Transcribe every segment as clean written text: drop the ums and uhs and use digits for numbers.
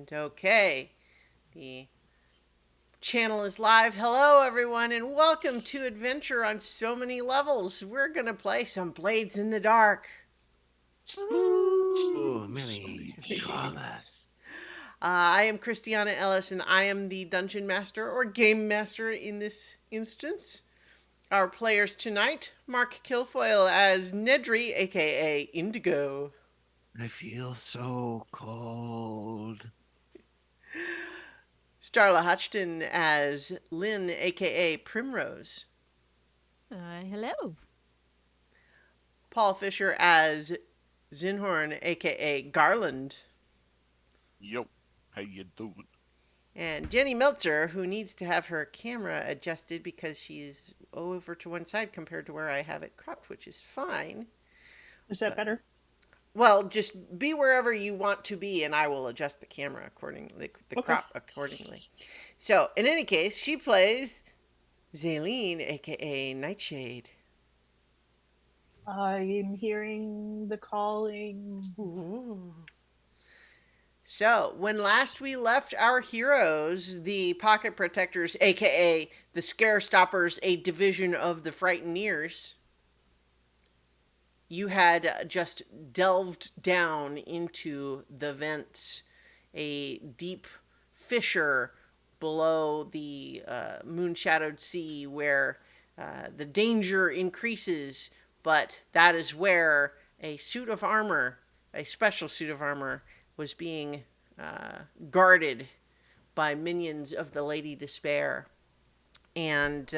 And okay, the channel is live. Hello, everyone, and welcome to Adventure on So Many Levels. We're going to play some Blades in the Dark. Ooh, So many many traumas. I am Christiana Ellis, and I am the Dungeon Master or Game Master in this instance. Our players tonight, Mark Kilfoyle as Nedry, aka Indigo. I feel so cold. Starla Hutchton as Lynn, aka Primrose. Hello. Paul Fisher as Zinhorn, aka Garland. Yo, how you doing? And Jenny Meltzer, who needs to have her camera adjusted because she's over to one side compared to where I have it cropped, which is fine. Is that better? Well, just be wherever you want to be, and I will adjust the camera accordingly, the Okay. crop accordingly. So, in any case, she plays Zaylene, aka Nightshade. I'm hearing the calling. Ooh. So, when last we left our heroes, the Pocket Protectors, aka the Scare Stoppers, a division of the Frighteneers, you had just delved down into the vents, a deep fissure below the moon-shadowed sea where the danger increases, but that is where a suit of armor, a special suit of armor, was being guarded by minions of the Lady Despair. And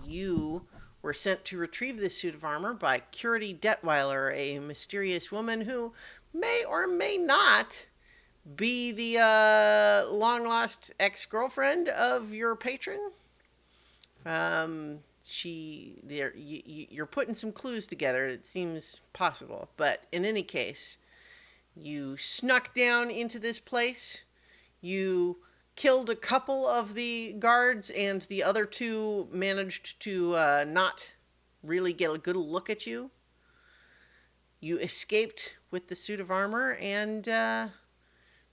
you were sent to retrieve this suit of armor by Curity Detweiler, a mysterious woman who may or may not be the long-lost ex-girlfriend of your patron. You're putting some clues together. It seems possible, but in any case, you snuck down into this place. You killed a couple of the guards, and the other two managed to not really get a good look at you. You escaped with the suit of armor and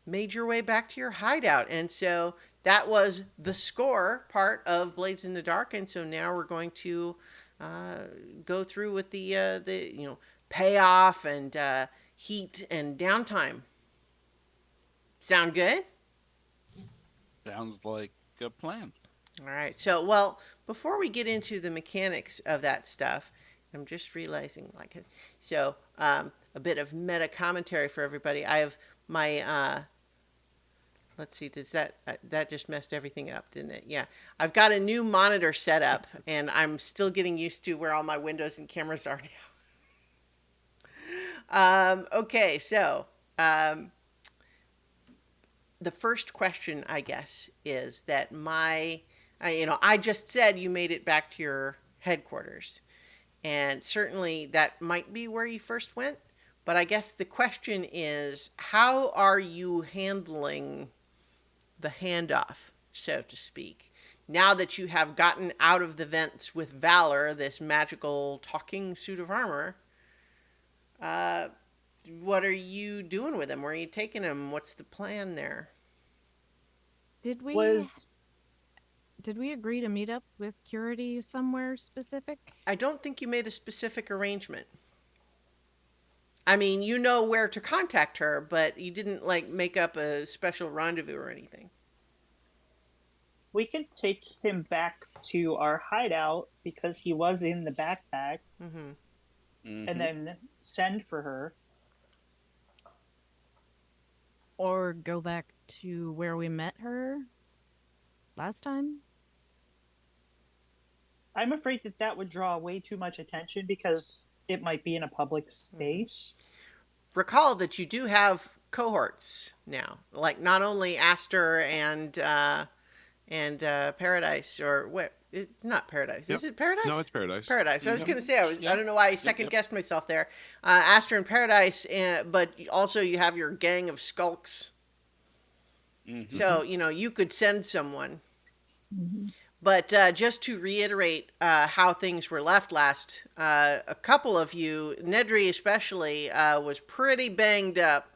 made your way back to your hideout. And so that was the score part of Blades in the Dark. And so now we're going to go through with the payoff and heat and downtime. Sound good? Sounds like a plan. All right. So, well, before we get into the mechanics of that stuff, I'm just realizing, a bit of meta commentary for everybody. I have my, let's see, does that just messed everything up, didn't it? Yeah. I've got a new monitor set up, and I'm still getting used to where all my windows and cameras are now. Okay. So, the first question, I guess, is that I just said you made it back to your headquarters. And certainly that might be where you first went. But I guess the question is, how are you handling the handoff, so to speak? Now that you have gotten out of the vents with Valor, this magical talking suit of armor, what are you doing with him? Where are you taking him? What's the plan there? Did we Was did we agree to meet up with Curity somewhere specific? I don't think you made a specific arrangement. I mean, you know where to contact her, but you didn't make up a special rendezvous or anything. we could take him back to our hideout because he was in the backpack, Mm-hmm. and then send for her. Or go back to where we met her last time? I'm afraid that would draw way too much attention because it might be in a public space. Recall that you do have cohorts now, like not only Aster and Paradise, or what? It's not Paradise. Yep. Is it Paradise? No, it's Paradise. Paradise. I was Yep. going to say I Yep. don't know why I second guessed myself there. Aster and Paradise, but also you have your gang of skulks. Mm-hmm. So you could send someone. Mm-hmm. But just to reiterate how things were left last, a couple of you, Nedry especially, was pretty banged up.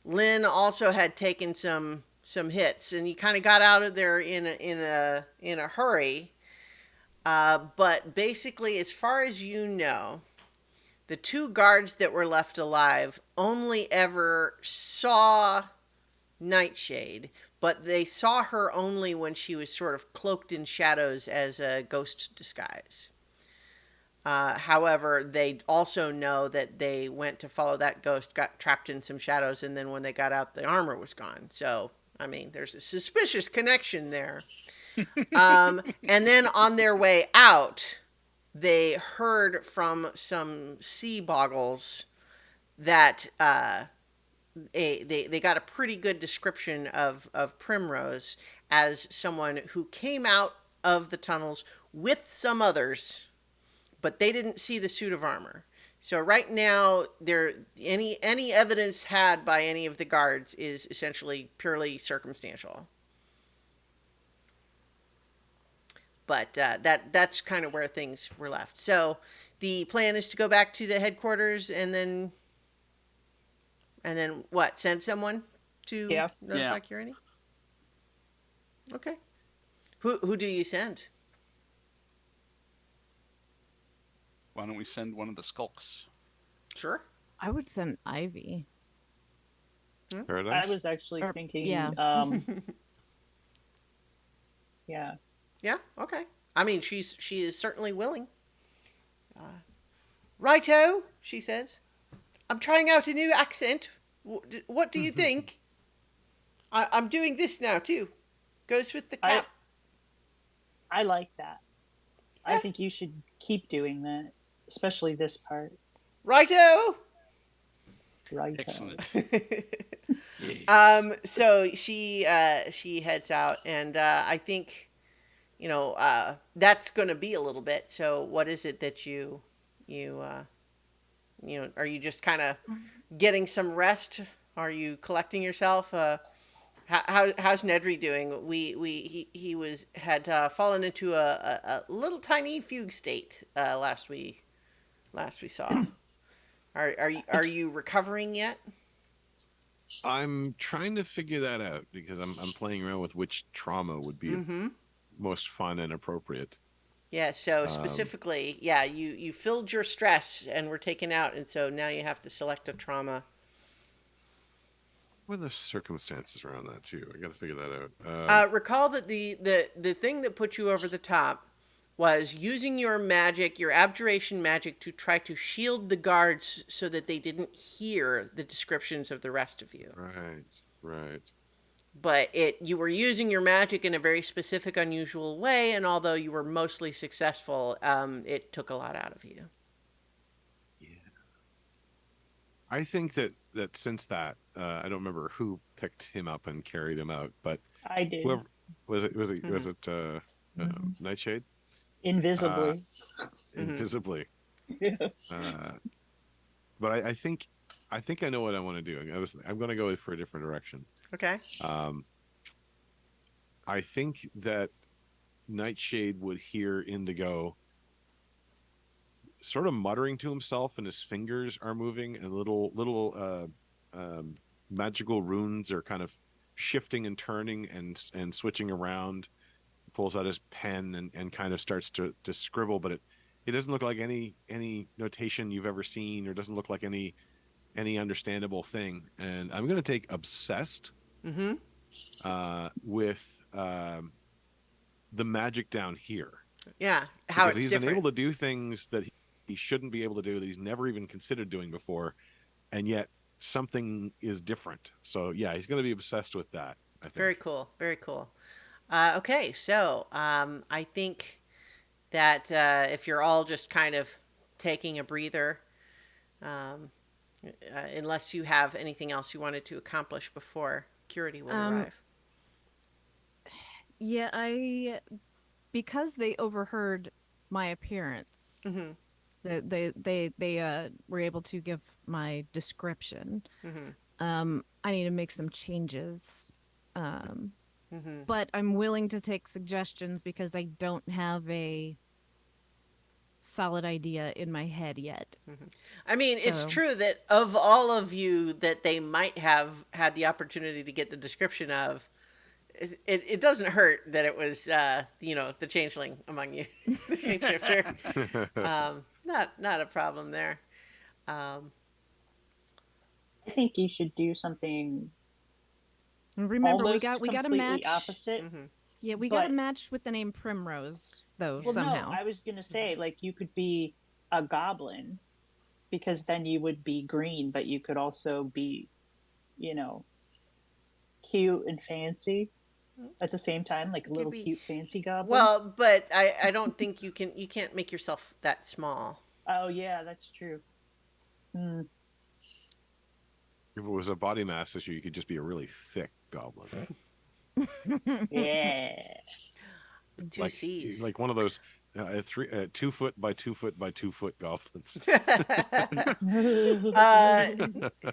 Lynn also had taken some hits, and you kind of got out of there in a hurry. But basically, as far as you know, the two guards that were left alive only ever saw Nightshade, but they saw her only when she was sort of cloaked in shadows as a ghost disguise. However, they also know that they went to follow that ghost, got trapped in some shadows, and then when they got out, the armor was gone. So, I mean, there's a suspicious connection there. And then on their way out, they heard from some sea boggles that they got a pretty good description of Primrose as someone who came out of the tunnels with some others, but they didn't see the suit of armor. So right now, there any evidence had by any of the guards is essentially purely circumstantial. But that's kind of where things were left. So the plan is to go back to the headquarters and then what? Send someone to notify Yeah. Curity? Okay. Who do you send? Why don't we send one of the skulks? Sure. I would send Ivy. Paradise? I was actually Or- thinking, yeah. Yeah. Yeah. Okay. I mean, she is certainly willing. Righto, she says. I'm trying out a new accent. What do you think? I'm doing this now too. Goes with the cap. I like that. I Yeah. think you should keep doing that, especially this part. Righto. Right. Excellent. So she heads out, and I think, that's going to be a little bit. So what is it that you are you just kind of getting some rest? Are you collecting yourself? How's Nedry doing? He had fallen into a little tiny fugue state last we saw. Are you recovering yet? I'm trying to figure that out because I'm playing around with which trauma would be Mm-hmm. most fun and appropriate. Yeah, so specifically, you filled your stress and were taken out, and so now you have to select a trauma. What are the circumstances around that too? I got to figure that out. Recall that the thing that put you over the top was using your magic, your abjuration magic, to try to shield the guards so that they didn't hear the descriptions of the rest of you. Right. But you were using your magic in a very specific, unusual way, and although you were mostly successful, it took a lot out of you. Yeah. I think that since that, I don't remember who picked him up and carried him out, but I did. whoever was it Nightshade? Invisibly. Invisibly. But I think I know what I want to do. I'm going to go for a different direction. Okay. I think that Nightshade would hear Indigo sort of muttering to himself, and his fingers are moving, and little magical runes are kind of shifting and turning and switching around. He pulls out his pen and kind of starts to scribble, but it doesn't look like any notation you've ever seen, or doesn't look like any understandable thing. And I'm going to take obsessed Mm-hmm. with the magic down here. Yeah. How Because it's he's different. been able to do things that he shouldn't be able to do, that he's never even considered doing before, and yet something is different. So yeah, he's going to be obsessed with that, I think. Very cool. Very cool. Okay, so I think that if you're all just kind of taking a breather, unless you have anything else you wanted to accomplish before Curity will arrive. Yeah, because they overheard my appearance, Mm-hmm. they were able to give my description. Mm-hmm. I need to make some changes. Mm-hmm. But I'm willing to take suggestions because I don't have a solid idea in my head yet. I mean, it's So- true that of all of you that they might have had the opportunity to get the description of, it doesn't hurt that it was, the changeling among you, the shapeshifter. Not a problem there. Um, I think you should do something And remember, we almost got a completely match. opposite. mhm. Yeah, we got a But- match with the name Primrose, though, Well, somehow. no, I was gonna say like you could be a goblin, because then you would be green, but you could also be, cute and fancy at the same time, like a could little be- cute fancy goblin. Well, but I don't think you can't make yourself that small. Oh yeah, that's true. Hmm. If it was a body mass issue, you could just be a really thick goblin. Yeah. Two like, C's. like one of those 2 foot by 2 foot by 2 foot goblins.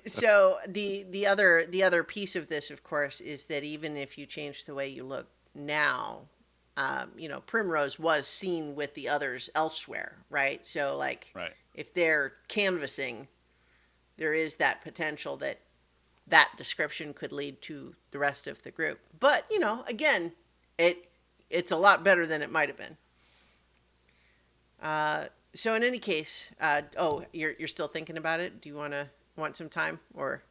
So the other piece of this, of course, is that even if you change the way you look now, Primrose was seen with the others elsewhere, right? So like, Right. if they're canvassing, there is that potential that description could lead to the rest of the group. But again, it's a lot better than it might have been. So in any case, you're still thinking about it. Do you want some time or?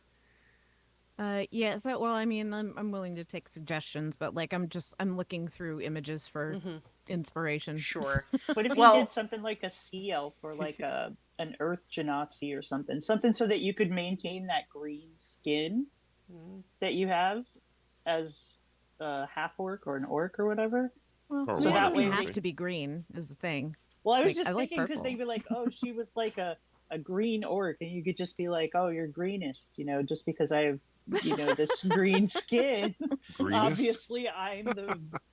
Yeah, so, well, I mean, I'm willing to take suggestions, but, like, I'm looking through images for inspiration. Sure. What if Well- you did something like a sea elf or like an earth genasi or something so that you could maintain that green skin that you have as a half orc or an orc or whatever? Well, Or so that that way doesn't have we- to be green, is the thing. Well, I was Like, just I like thinking because purple. they'd be like, "Oh, she was like a green orc," and you could just be like, "Oh, you're greenest," just because I have, this green skin. Greenest? Obviously, I'm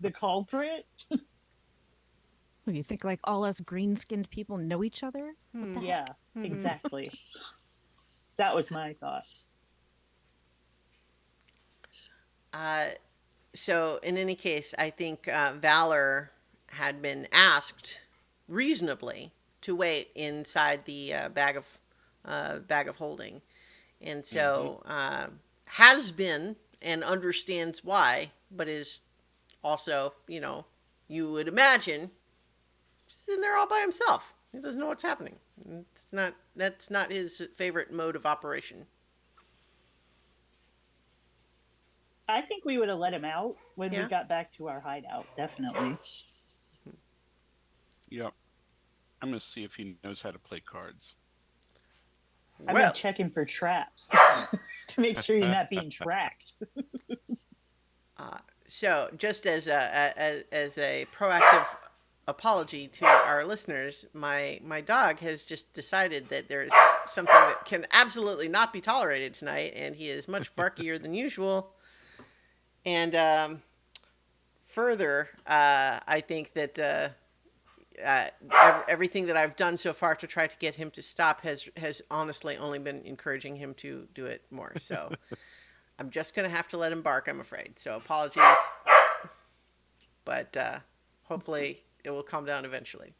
the culprit. What, do you think, like, all us green-skinned people know each other? Hmm. Yeah, exactly. That was my thought. So in any case, I think Valor had been asked reasonably to wait inside the bag of holding, and so has been and understands why, but is also, you would imagine, sitting there all by himself. He doesn't know what's happening. That's not his favorite mode of operation. I think we would have let him out when Yeah. we got back to our hideout. Definitely. Yep. I'm gonna see if he knows how to play cards. I'm Well, gonna check him for traps to make sure he's not being tracked. so just as a proactive apology to our listeners, my dog has just decided that there is something that can absolutely not be tolerated tonight, and he is much barkier than usual. And further, I think that everything that I've done so far to try to get him to stop has honestly only been encouraging him to do it more. So I'm just going to have to let him bark, I'm afraid. So apologies. But hopefully it will calm down eventually.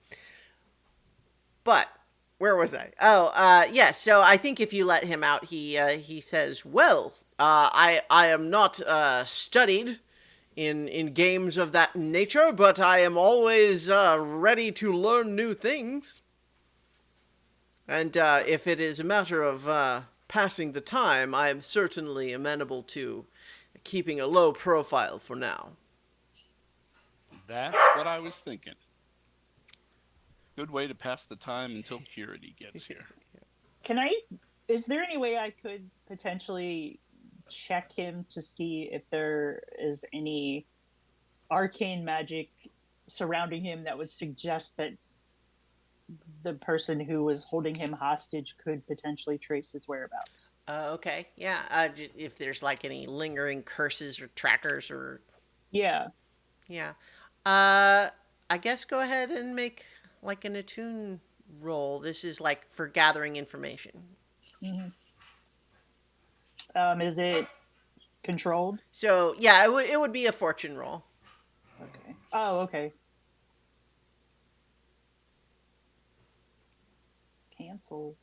But where was I? Oh, yeah. So I think if you let him out, he says, "Well, I am not studied in games of that nature, but I am always ready to learn new things. And if it is a matter of passing the time, I am certainly amenable to keeping a low profile for now." That's what I was thinking. Good way to pass the time until Purity gets here. Is there any way I could potentially check him to see if there is any arcane magic surrounding him that would suggest that the person who was holding him hostage could potentially trace his whereabouts? Okay, yeah. If there's like any lingering curses or trackers or Yeah. yeah, I guess go ahead and make like an attune roll. This is like for gathering information. Is it controlled? So yeah, it would be a fortune roll. Okay. Oh, okay. cancel.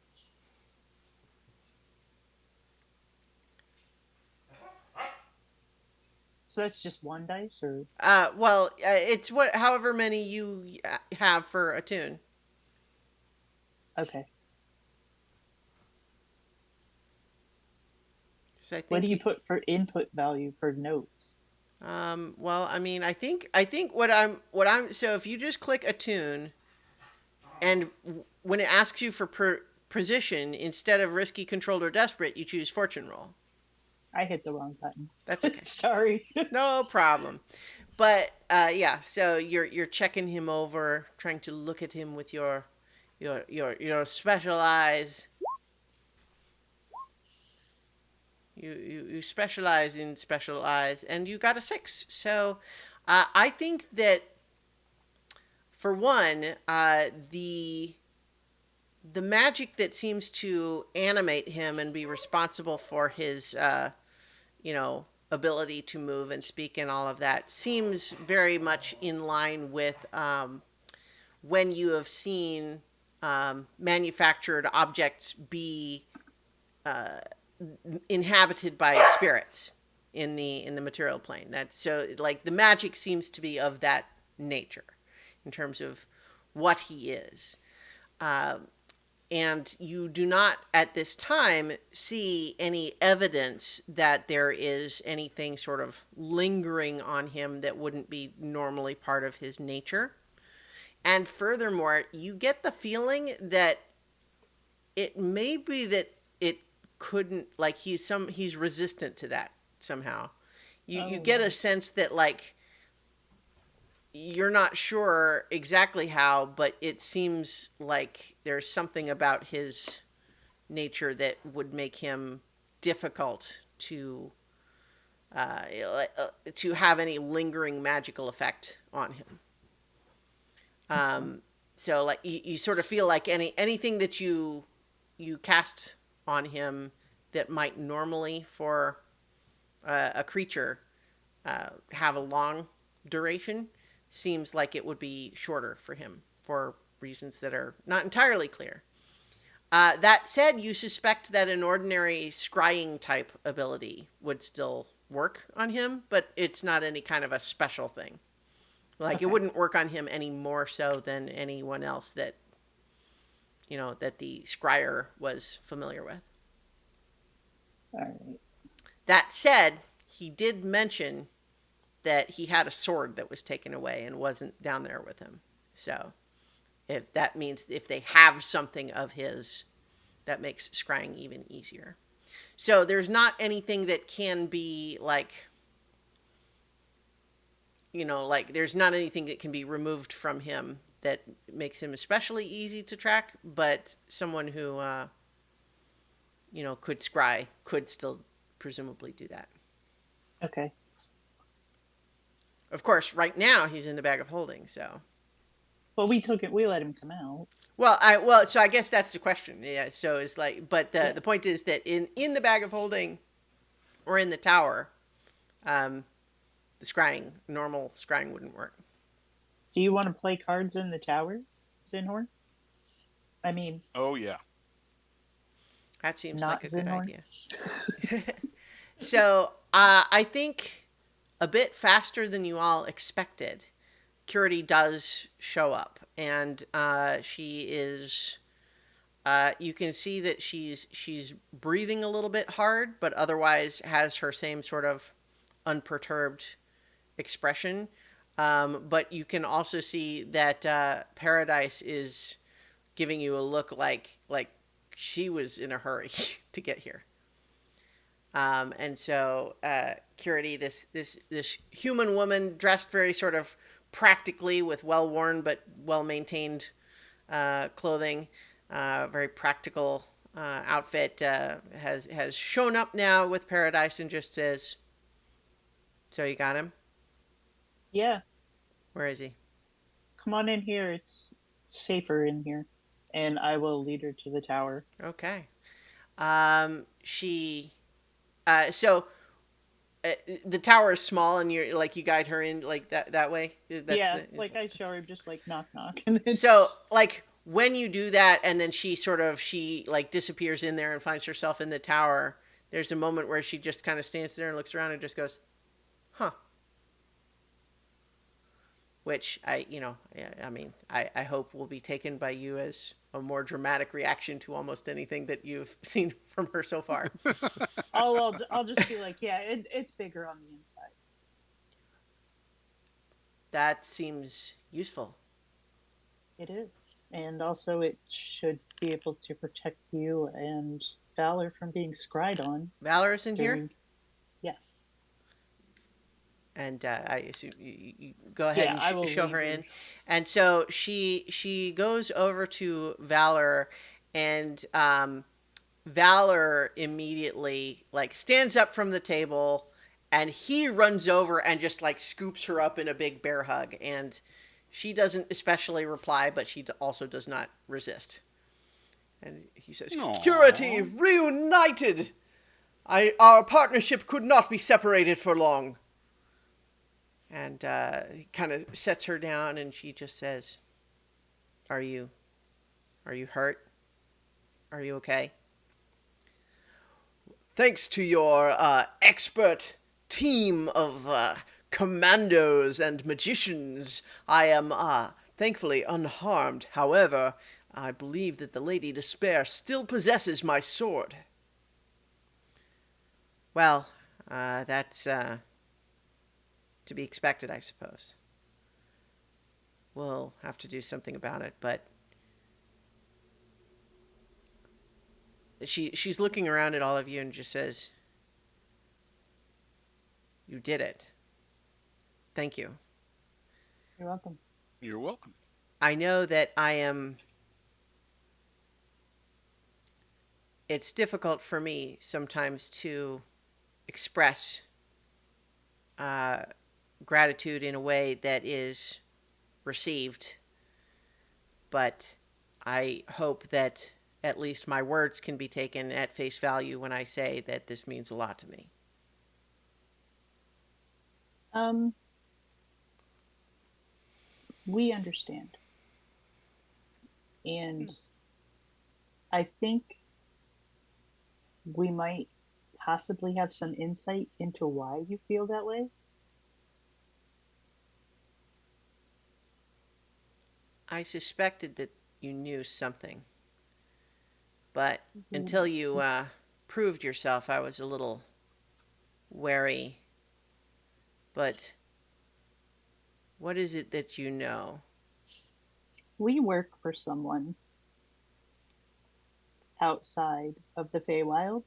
So that's just one dice, or Well, it's what however many you have for a tune. okay. 'Cause I think What do you put for input value for notes? Well, I mean, I think what I'm so if you just click a tune, and when it asks you for position, instead of risky, controlled, or desperate, you choose fortune roll. I hit the wrong button. That's okay. Sorry. No problem. But yeah, so you're checking him over, trying to look at him with your special eyes. You specialize in special eyes, and you got a 6. So I think that for one, the magic that seems to animate him and be responsible for his ability to move and speak and all of that seems very much in line with when you have seen manufactured objects be inhabited by spirits in the material plane. That's so like the magic seems to be of that nature in terms of what he is. And you do not at this time see any evidence that there is anything sort of lingering on him that wouldn't be normally part of his nature. And furthermore, you get the feeling that it may be that it couldn't, like he's resistant to that somehow. You get a sense that like you're not sure exactly how, but it seems like there's something about his nature that would make him difficult to have any lingering magical effect on him. So like you sort of feel like anything that you cast on him that might normally for a creature have a long duration seems like it would be shorter for him for reasons that are not entirely clear. That said, you suspect that an ordinary scrying type ability would still work on him, but it's not any kind of a special thing. Like it wouldn't work on him any more so than anyone else that that the scryer was familiar with. All right. That said, he did mention that he had a sword that was taken away and wasn't down there with him. So if that means if they have something of his, that makes scrying even easier. So there's not anything that can be like, like there's not anything that can be removed from him that makes him especially easy to track, but someone who, could scry could still presumably do that. Okay. Of course, right now he's in the bag of holding, so. Well, we let him come out. So I guess that's the question. Yeah. So it's like, but the point is that in the bag of holding, or in the tower, the normal scrying wouldn't work. Do you want to play cards in the tower, Zinhorn? I mean. Oh yeah. That seems not like a good Zinhorn? idea. So I think a bit faster than you all expected, Curity does show up, and she is. You can see that she's breathing a little bit hard, but otherwise has her same sort of unperturbed expression. But you can also see that Paradise is giving you a look like she was in a hurry to get here. And so Curity, this human woman dressed very sort of practically with well-worn but well-maintained clothing, very practical outfit, has shown up now with Paradise and just says, "So you got him? Yeah. Where is he? Come on in here. It's safer in here." And I will lead her to the tower. Okay. So the tower is small, and you guide her in like that way. I show her just like knock knock. So like when you do that, and then she like disappears in there and finds herself in the tower, there's a moment where she just kind of stands there and looks around and just goes, huh. Which I hope will be taken by you as a more dramatic reaction to almost anything that you've seen from her so far. I'll just be like, yeah, it's bigger on the inside. That seems useful. It is. And also it should be able to protect you and Valor from being scryed on. Valor is in here? during- Yes. And I assume you go ahead Yeah, I and will show leave her you. in. And so she goes over to Valor, and Valor immediately like stands up from the table, and he runs over and just like scoops her up in a big bear hug, and she doesn't especially reply, but she also does not resist. And he says, Aw. "Curity reunited. Our partnership could not be separated for long." And he kind of sets her down, and she just says, are you hurt? Are you okay?" "Thanks to your expert team of commandos and magicians, I am thankfully unharmed. However, I believe that the Lady Despair still possesses my sword." "Well, that's to be expected, I suppose. We'll have to do something about it, but..." She's looking around at all of you and just says, "You did it. Thank you. You're welcome. You're welcome. I know that it's difficult for me sometimes to express gratitude in a way that is received, but I hope that at least my words can be taken at face value when I say that this means a lot to me." We understand. And I think we might possibly have some insight into why you feel that way. I suspected that you knew something, but until you proved yourself, I was a little wary. But what is it that you know? We work for someone outside of the Feywild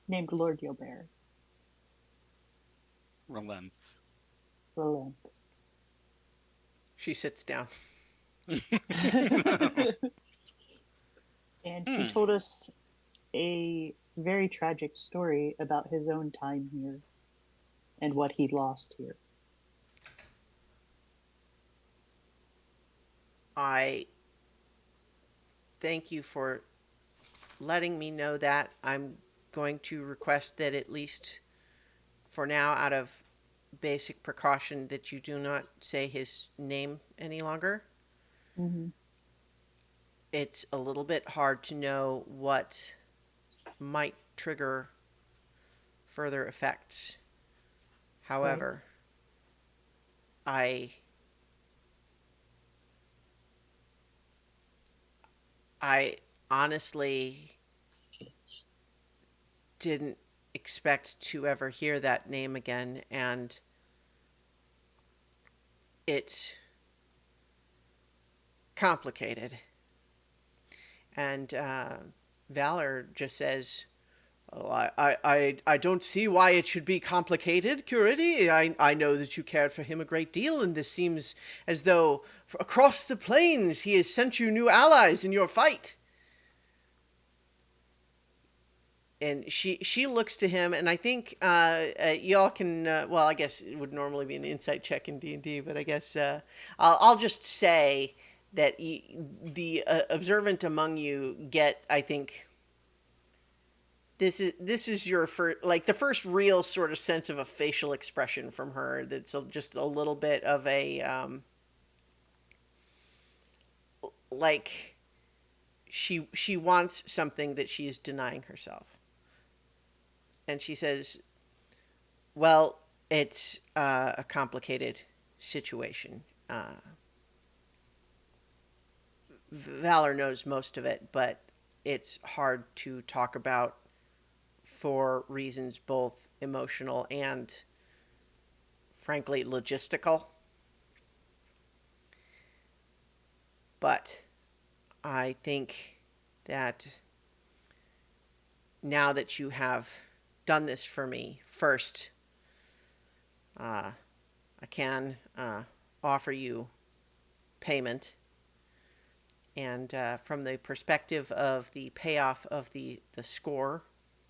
named Lord Yobert. Relent. Roland. She sits down. And he told us a very tragic story about his own time here and what he lost here. I thank you for letting me know that. I'm going to request that, at least for now, out of basic precaution, that you do not say his name any longer. Mm-hmm. It's a little bit hard to know what might trigger further effects. However, I honestly didn't expect to ever hear that name again, and it's complicated. And Valor just says, "Oh, I don't see why it should be complicated, Curity. I know that you cared for him a great deal, and this seems as though across the plains he has sent you new allies in your fight." And she looks to him, and I think y'all can. Well, I guess it would normally be an insight check in D&D, but I guess I'll just say that the observant among you get, I think, this is your first, like the first real sort of sense of a facial expression from her. That's just a little bit of a like she wants something that she is denying herself. And she says, well, it's a complicated situation. Valor knows most of it, but it's hard to talk about for reasons both emotional and, frankly, logistical. But I think that now that you have done this for me, first, I can offer you payment. And from the perspective of the payoff of the score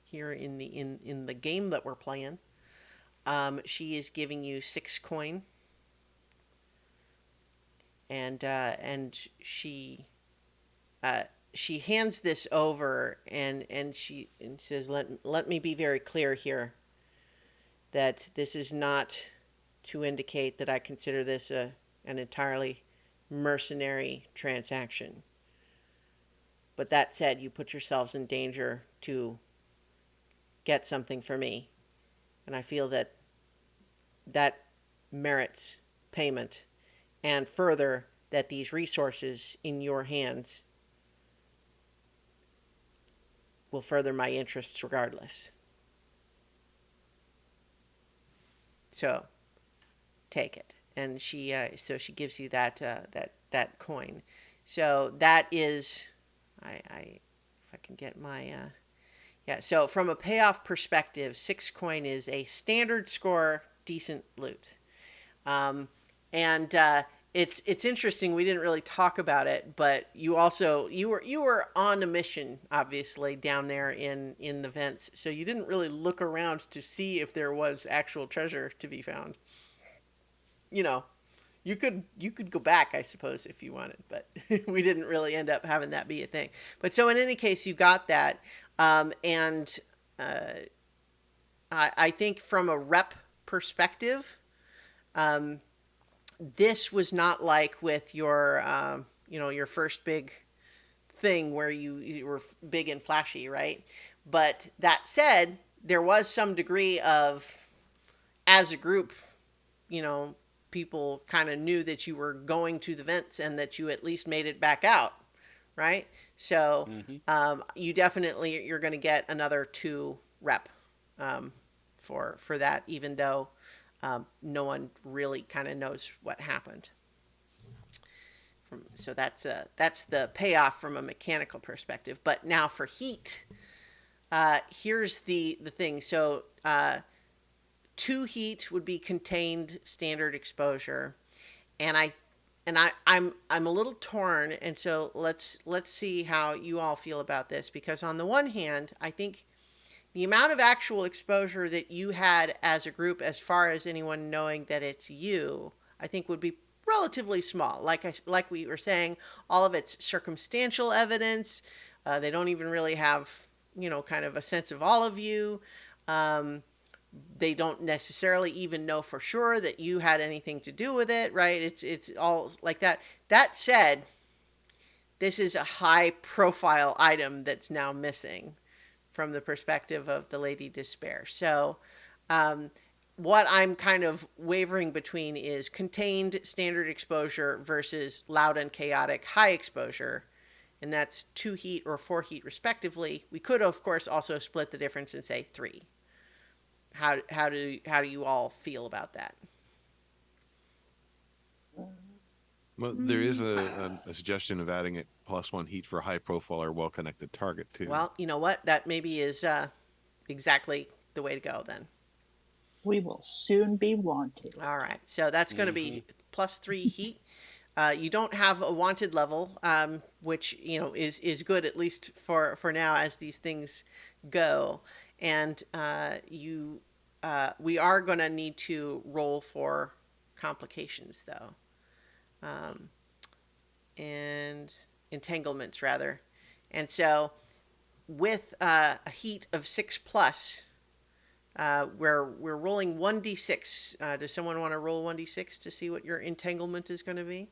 here in the game that we're playing, she is giving you 6 coin, and she hands this over, and she says, let me be very clear here that this is not to indicate that I consider this an entirely mercenary transaction. But that said, you put yourselves in danger to get something for me, and I feel that merits payment, and further, that these resources in your hands will further my interests regardless. So take it. And she gives you that coin. So that is, if I can get my yeah. So from a payoff perspective, 6 coin is a standard score, decent loot. It's interesting. We didn't really talk about it, but you were on a mission, obviously, down there in the vents. So you didn't really look around to see if there was actual treasure to be found. You could go back, I suppose, if you wanted, but we didn't really end up having that be a thing. But so in any case, you got that, and I think from a rep perspective, this was not like with your your first big thing where you were big and flashy, right? But that said, there was some degree of, as a group, people kind of knew that you were going to the vents and that you at least made it back out, right? So you definitely, you're going to get another 2 rep for that, even though no one really kind of knows what happened. So that's the payoff from a mechanical perspective. But now for heat, here's the thing. So 2 heat would be contained standard exposure, and I'm a little torn, and so let's see how you all feel about this, because on the one hand, I think the amount of actual exposure that you had as a group, as far as anyone knowing that it's you, I think would be relatively small. Like we were saying, all of it's circumstantial evidence. They don't even really have, kind of a sense of all of you. They don't necessarily even know for sure that you had anything to do with it, right? It's all like that. That said, this is a high profile item that's now missing from the perspective of the Lady Despair. So what I'm kind of wavering between is contained standard exposure versus loud and chaotic high exposure. And that's 2 heat or 4 heat respectively. We could, of course, also split the difference and say 3. How do you all feel about that? Well, there is a suggestion of adding it +1 heat for high profile or well connected target too. Well, you know what? That maybe is exactly the way to go then. We will soon be wanted. All right. So that's going to be +3 heat. You don't have a wanted level, which is good, at least for now, as these things go. And we are going to need to roll for complications, though, and entanglements rather. And so, with a heat of 6+, we're rolling 1d6. Does someone want to roll 1d6 to see what your entanglement is going to be?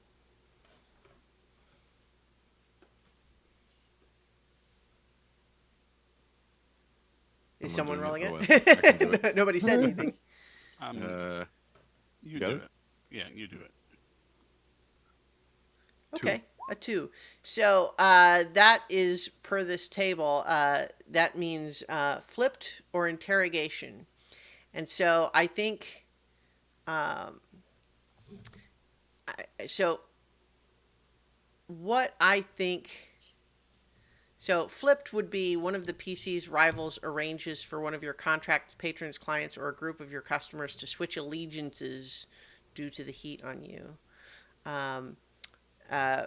someone rolling Oh, it? well, I can do it. Nobody said anything. You got do it? it. Yeah, you do it. Okay, a 2. So that is per this table. That means flipped or interrogation. And so I think, so what I think. So, flipped would be one of the PC's rivals arranges for one of your contracts, patrons, clients, or a group of your customers to switch allegiances due to the heat on you. Um,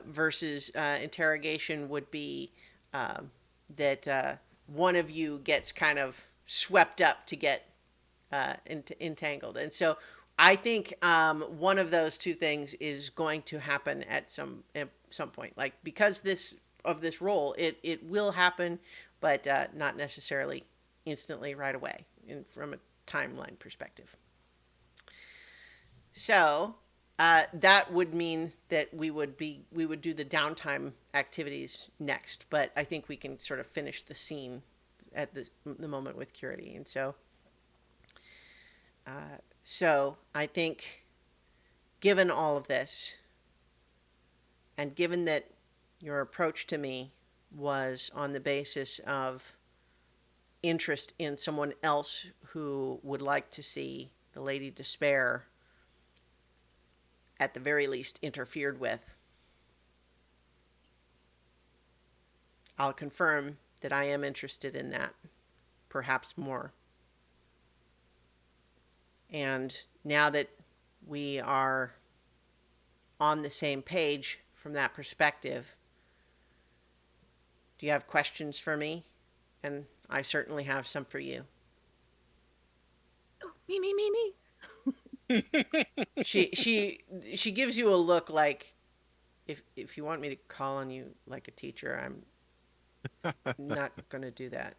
versus interrogation would be that one of you gets kind of swept up to get entangled. And so I think one of those two things is going to happen at some point. Like because this role, it will happen, but not necessarily instantly right away from a timeline perspective. So that would mean that we would do the downtime activities next. But I think we can sort of finish the scene at the moment with Curity, and so I think, given all of this, and given that your approach to me was on the basis of interest in someone else who would like to see the Lady Despair, at the very least, interfered with, I'll confirm that I am interested in that, perhaps more. And now that we are on the same page from that perspective, do you have questions for me? And I certainly have some for you. Oh, me. She gives you a look like, if you want me to call on you like a teacher, I'm not going to do that.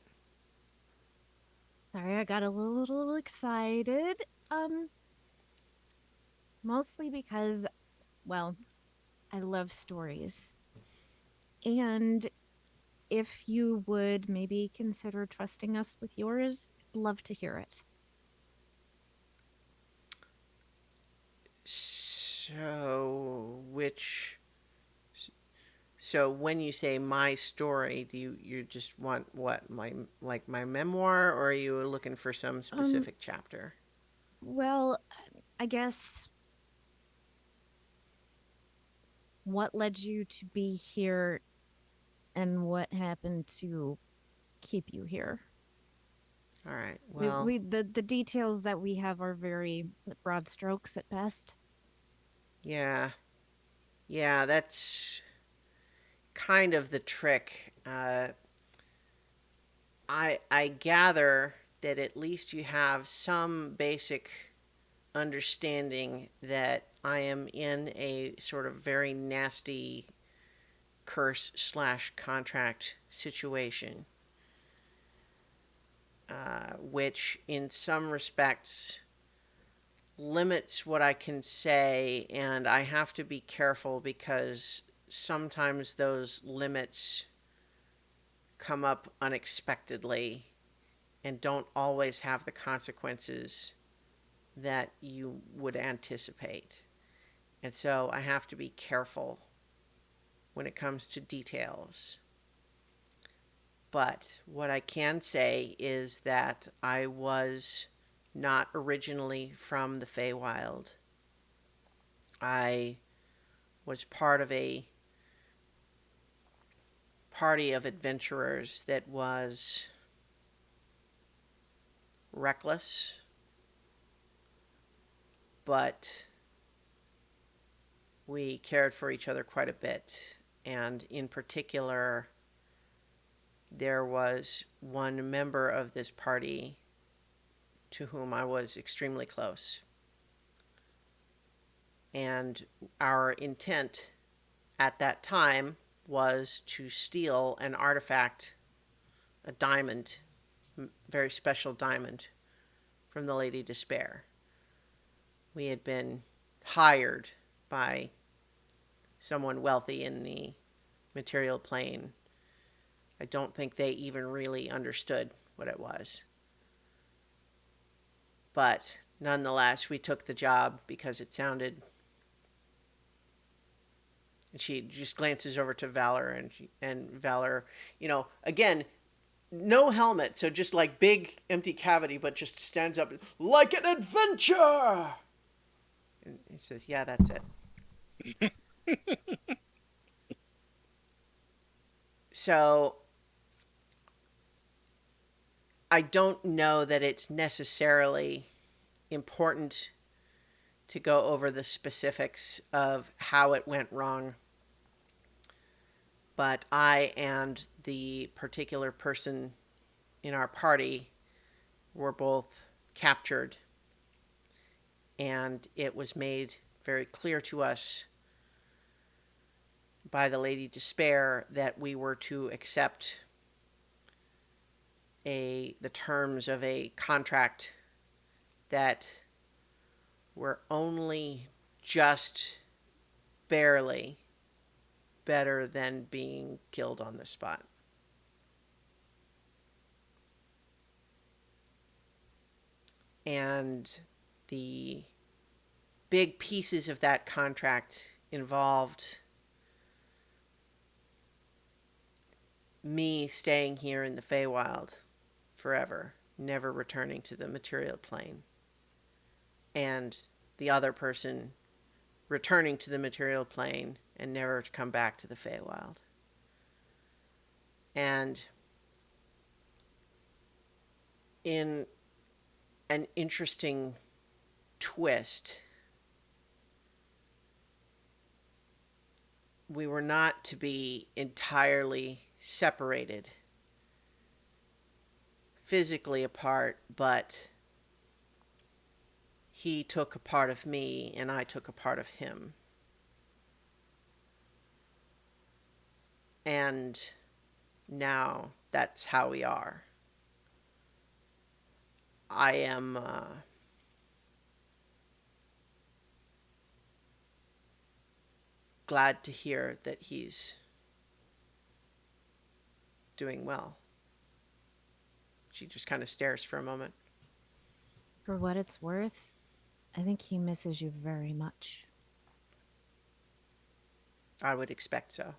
Sorry, I got a little excited. Mostly because, well, I love stories. And if you would maybe consider trusting us with yours, I'd love to hear it. So when you say my story, do you just want what, my memoir, or are you looking for some specific chapter? Well, I guess what led you to be here and what happened to keep you here? All right. Well, The details that we have are very broad strokes at best. yeah. Yeah, that's kind of the trick. I gather that at least you have some basic understanding that I am in a sort of very nasty curse/contract situation, which in some respects limits what I can say, and I have to be careful because sometimes those limits come up unexpectedly and don't always have the consequences that you would anticipate. And so I have to be careful when it comes to details. But what I can say is that I was not originally from the Feywild. I was part of a party of adventurers that was reckless, but we cared for each other quite a bit. And in particular, there was one member of this party to whom I was extremely close. And our intent at that time was to steal an artifact, a diamond, very special diamond, from the Lady Despair. We had been hired by someone wealthy in the material plane. I don't think they even really understood what it was. But nonetheless, we took the job because it sounded. And she just glances over to Valor, and Valor, again, no helmet, so just like big empty cavity, but just stands up like an adventure. And he says, "Yeah, that's it." So I don't know that it's necessarily important to go over the specifics of how it went wrong. But I and the particular person in our party were both captured. And it was made very clear to us by the Lady Despair that we were to accept the terms of a contract that were only just barely better than being killed on the spot. And the big pieces of that contract involved me staying here in the Feywild forever, never returning to the material plane, and the other person returning to the material plane and never to come back to the Feywild. And in an interesting twist, we were not to be entirely separated, physically apart, but he took a part of me and I took a part of him. And now that's how we are. I am glad to hear that he's doing well. She just kind of stares for a moment. For what it's worth, I think he misses you very much. I would expect so.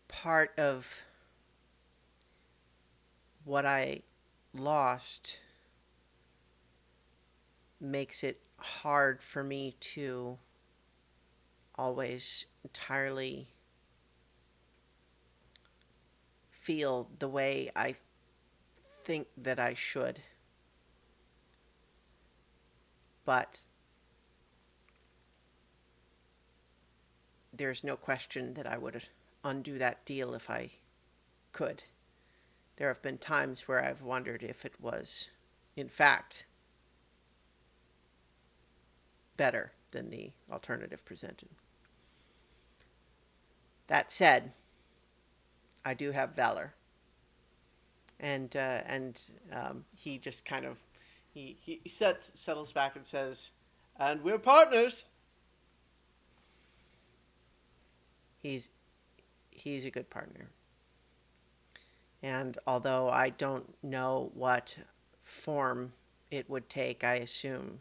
Part of what I lost makes it hard for me to always entirely feel the way I think that I should. But there's no question that I would undo that deal if I could. There have been times where I've wondered if it was, in fact, better than the alternative presented. That said, I do have Valor. And he just kind of, he settles back and says, "And we're partners." He's a good partner. And although I don't know what form it would take, I assume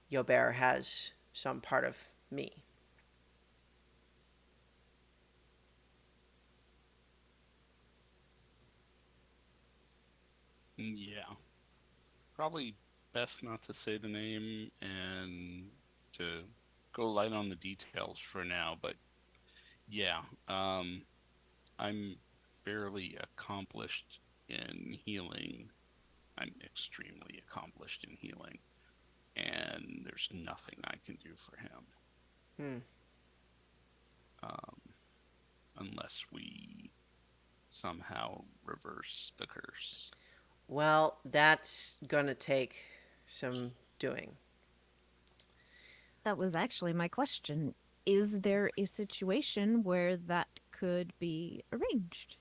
Yobert has some part of me. Yeah. Probably best not to say the name and to go light on the details for now, but yeah, I'm fairly accomplished in healing. I'm extremely accomplished in healing, and there's nothing I can do for him. Unless we somehow reverse the curse. Well, that's gonna take some doing. That was actually my question. Is there a situation where that could be arranged?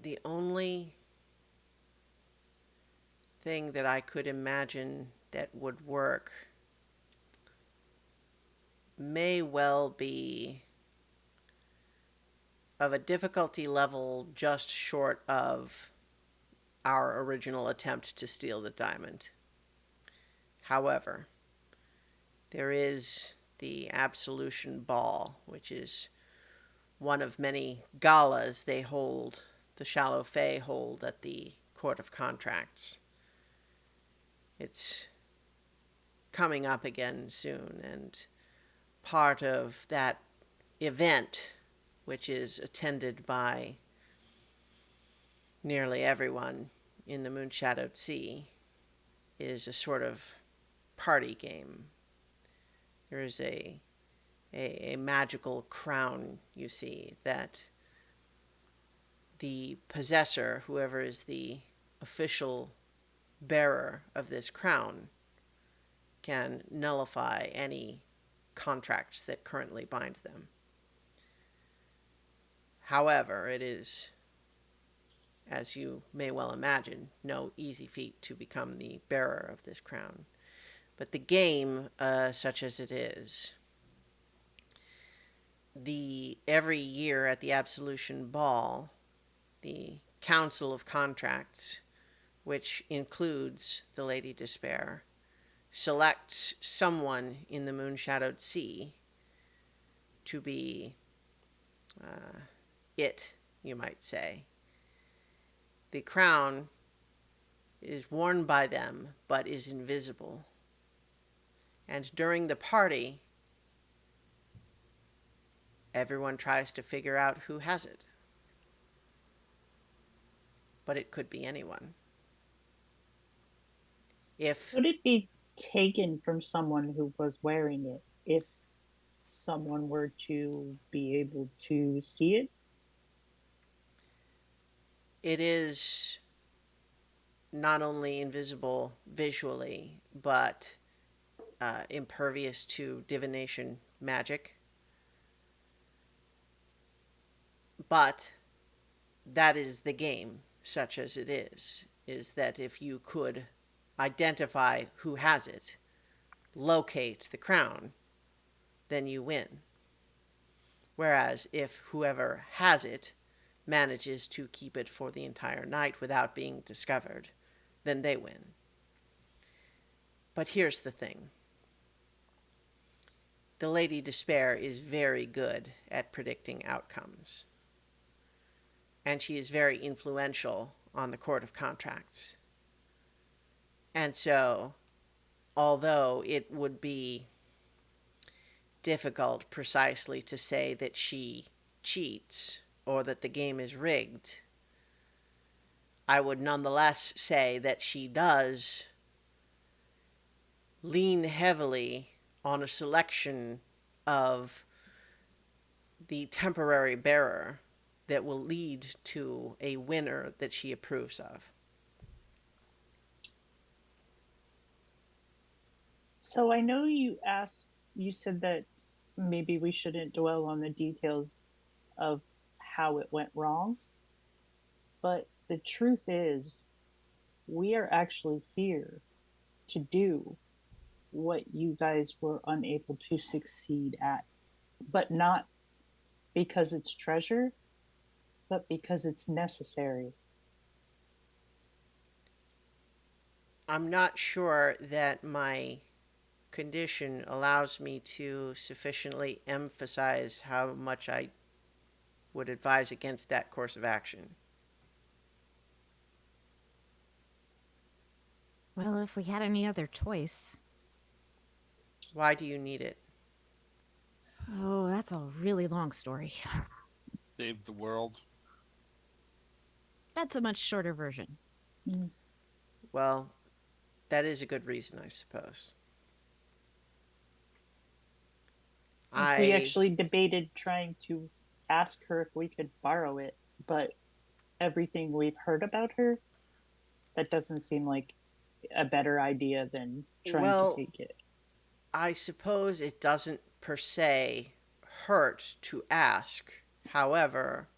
The only thing that I could imagine that would work may well be of a difficulty level just short of our original attempt to steal the diamond. However, there is the Absolution Ball, which is one of many galas they hold, the Shallow Fae hold at the Court of Contracts. It's coming up again soon, and part of that event, which is attended by nearly everyone in the Moonshadowed Sea, is a sort of party game. There is a magical crown, you see, that the possessor, whoever is the official bearer of this crown, can nullify any contracts that currently bind them. However, it is, as you may well imagine, no easy feat to become the bearer of this crown. But the game, such as it is, every year at the Absolution Ball, the Council of Contracts, which includes the Lady Despair, selects someone in the Moonshadowed Sea to be it, you might say. The crown is worn by them, but is invisible. And during the party, everyone tries to figure out who has it. But it could be anyone. Would it be taken from someone who was wearing it if someone were to be able to see it? It is not only invisible visually, but impervious to divination magic. But that is the game, such as it is that if you could identify who has it, locate the crown, then you win. Whereas if whoever has it manages to keep it for the entire night without being discovered, then they win. But here's the thing. The Lady Despair is very good at predicting outcomes. And she is very influential on the Court of Contracts. And so, although it would be difficult precisely to say that she cheats or that the game is rigged, I would nonetheless say that she does lean heavily on a selection of the temporary bearer that will lead to a winner that she approves of. So I know you said that maybe we shouldn't dwell on the details of how it went wrong. But the truth is, we are actually here to do what you guys were unable to succeed at. But not because it's treasure, but because it's necessary. I'm not sure that my condition allows me to sufficiently emphasize how much I would advise against that course of action. Well, if we had any other choice. Why do you need it? Oh, that's a really long story. Save the world. That's a much shorter version. Well, that is a good reason, I suppose. We actually debated trying to ask her if we could borrow it, but everything we've heard about her, that doesn't seem like a better idea than trying to take it. I suppose it doesn't per se hurt to ask. However,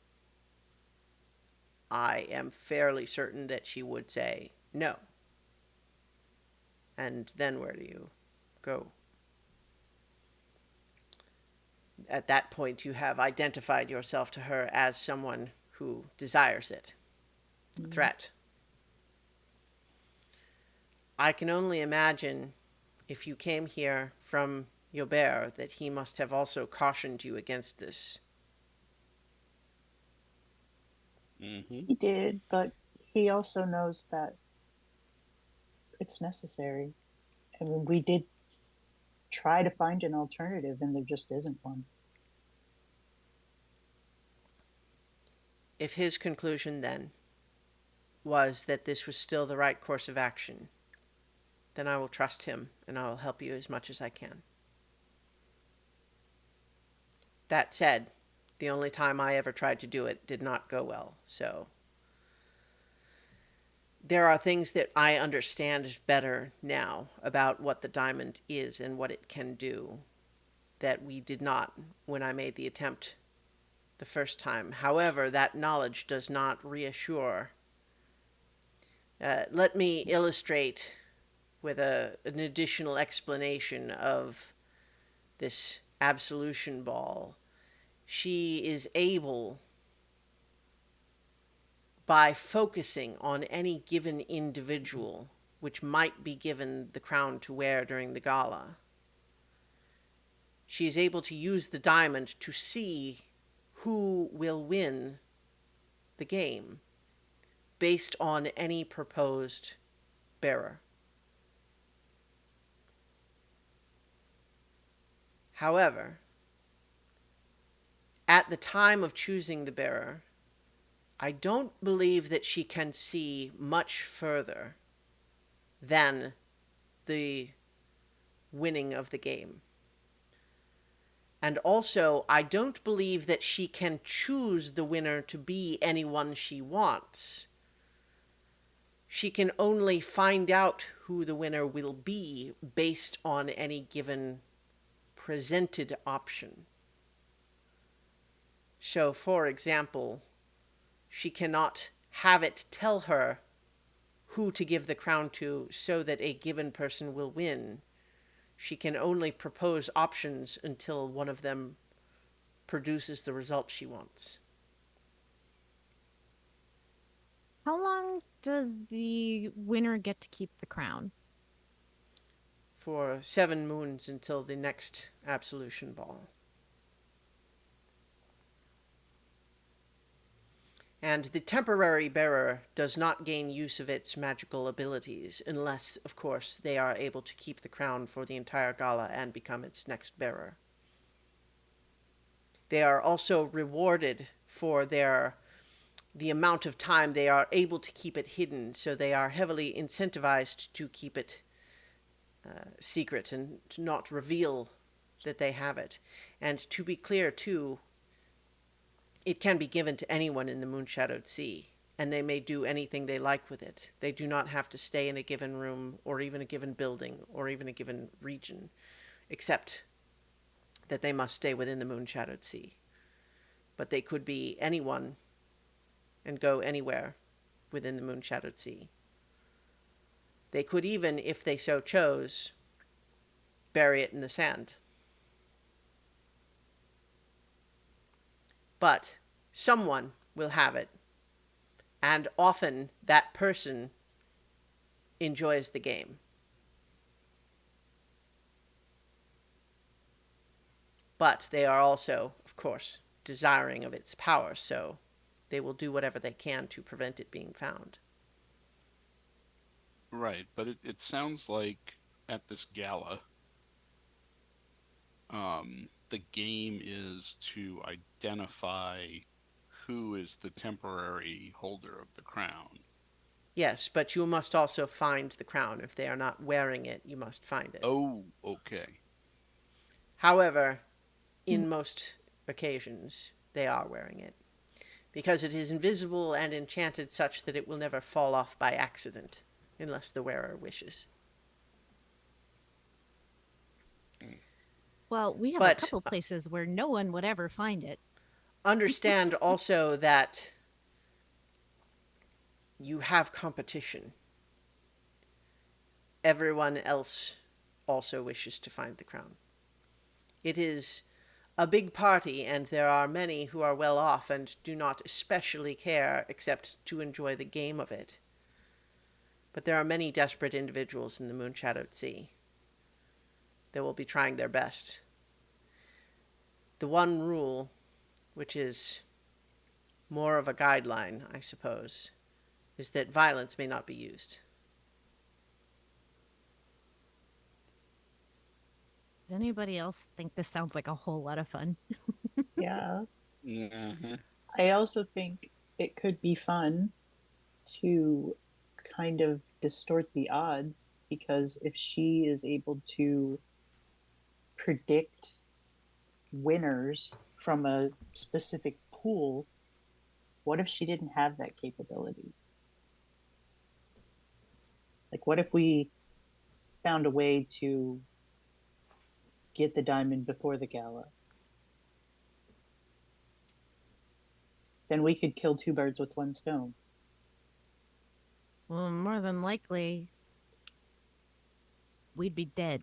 I am fairly certain that she would say no. And then where do you go? At that point, you have identified yourself to her as someone who desires it. A threat. I can only imagine if you came here from Yobert that he must have also cautioned you against this. Mm-hmm. He did, but he also knows that it's necessary. I mean, we did try to find an alternative, and there just isn't one. If his conclusion then was that this was still the right course of action, then I will trust him and I will help you as much as I can. That said, the only time I ever tried to do it did not go well, so there are things that I understand better now about what the diamond is and what it can do that we did not when I made the attempt the first time. However, that knowledge does not reassure. Let me illustrate with an additional explanation of this absolution ball. She is able, by focusing on any given individual, which might be given the crown to wear during the gala, she is able to use the diamond to see who will win the game based on any proposed bearer. However, at the time of choosing the bearer, I don't believe that she can see much further than the winning of the game. And also, I don't believe that she can choose the winner to be anyone she wants. She can only find out who the winner will be based on any given presented option. So, for example, she cannot have it tell her who to give the crown to so that a given person will win. She can only propose options until one of them produces the result she wants. How long does the winner get to keep the crown? For 7 moons until the next absolution ball. And the temporary bearer does not gain use of its magical abilities unless, of course, they are able to keep the crown for the entire gala and become its next bearer. They are also rewarded for the amount of time they are able to keep it hidden, so they are heavily incentivized to keep it secret and to not reveal that they have it. And to be clear, too, it can be given to anyone in the Moonshadowed Sea, and they may do anything they like with it. They do not have to stay in a given room, or even a given building, or even a given region, except that they must stay within the Moonshadowed Sea. But they could be anyone and go anywhere within the Moonshadowed Sea. They could even, if they so chose, bury it in the sand. But someone will have it, and often that person enjoys the game. But they are also, of course, desiring of its power, so they will do whatever they can to prevent it being found. Right, but it sounds like at this gala, the game is to identify who is the temporary holder of the crown. Yes, but you must also find the crown. If they are not wearing it, you must find it. Oh, okay. However, in most occasions, they are wearing it, because it is invisible and enchanted such that it will never fall off by accident, unless the wearer wishes. Well, we have But- a couple places where no one would ever find it. Understand also that you have competition. everyone else also wishes to find the crown. It is a big party, and there are many who are well off and do not especially care except to enjoy the game of it. But there are many desperate individuals in the Moonshadowed Sea that will be trying their best. The one rule, which is more of a guideline, I suppose, is that violence may not be used. Does anybody else think this sounds like a whole lot of fun? Yeah. Mhm. I also think it could be fun to kind of distort the odds, because if she is able to predict winners from a specific pool, what if she didn't have that capability? Like, what if we found a way to get the diamond before the gala? Then we could kill two birds with one stone. Well, more than likely, we'd be dead.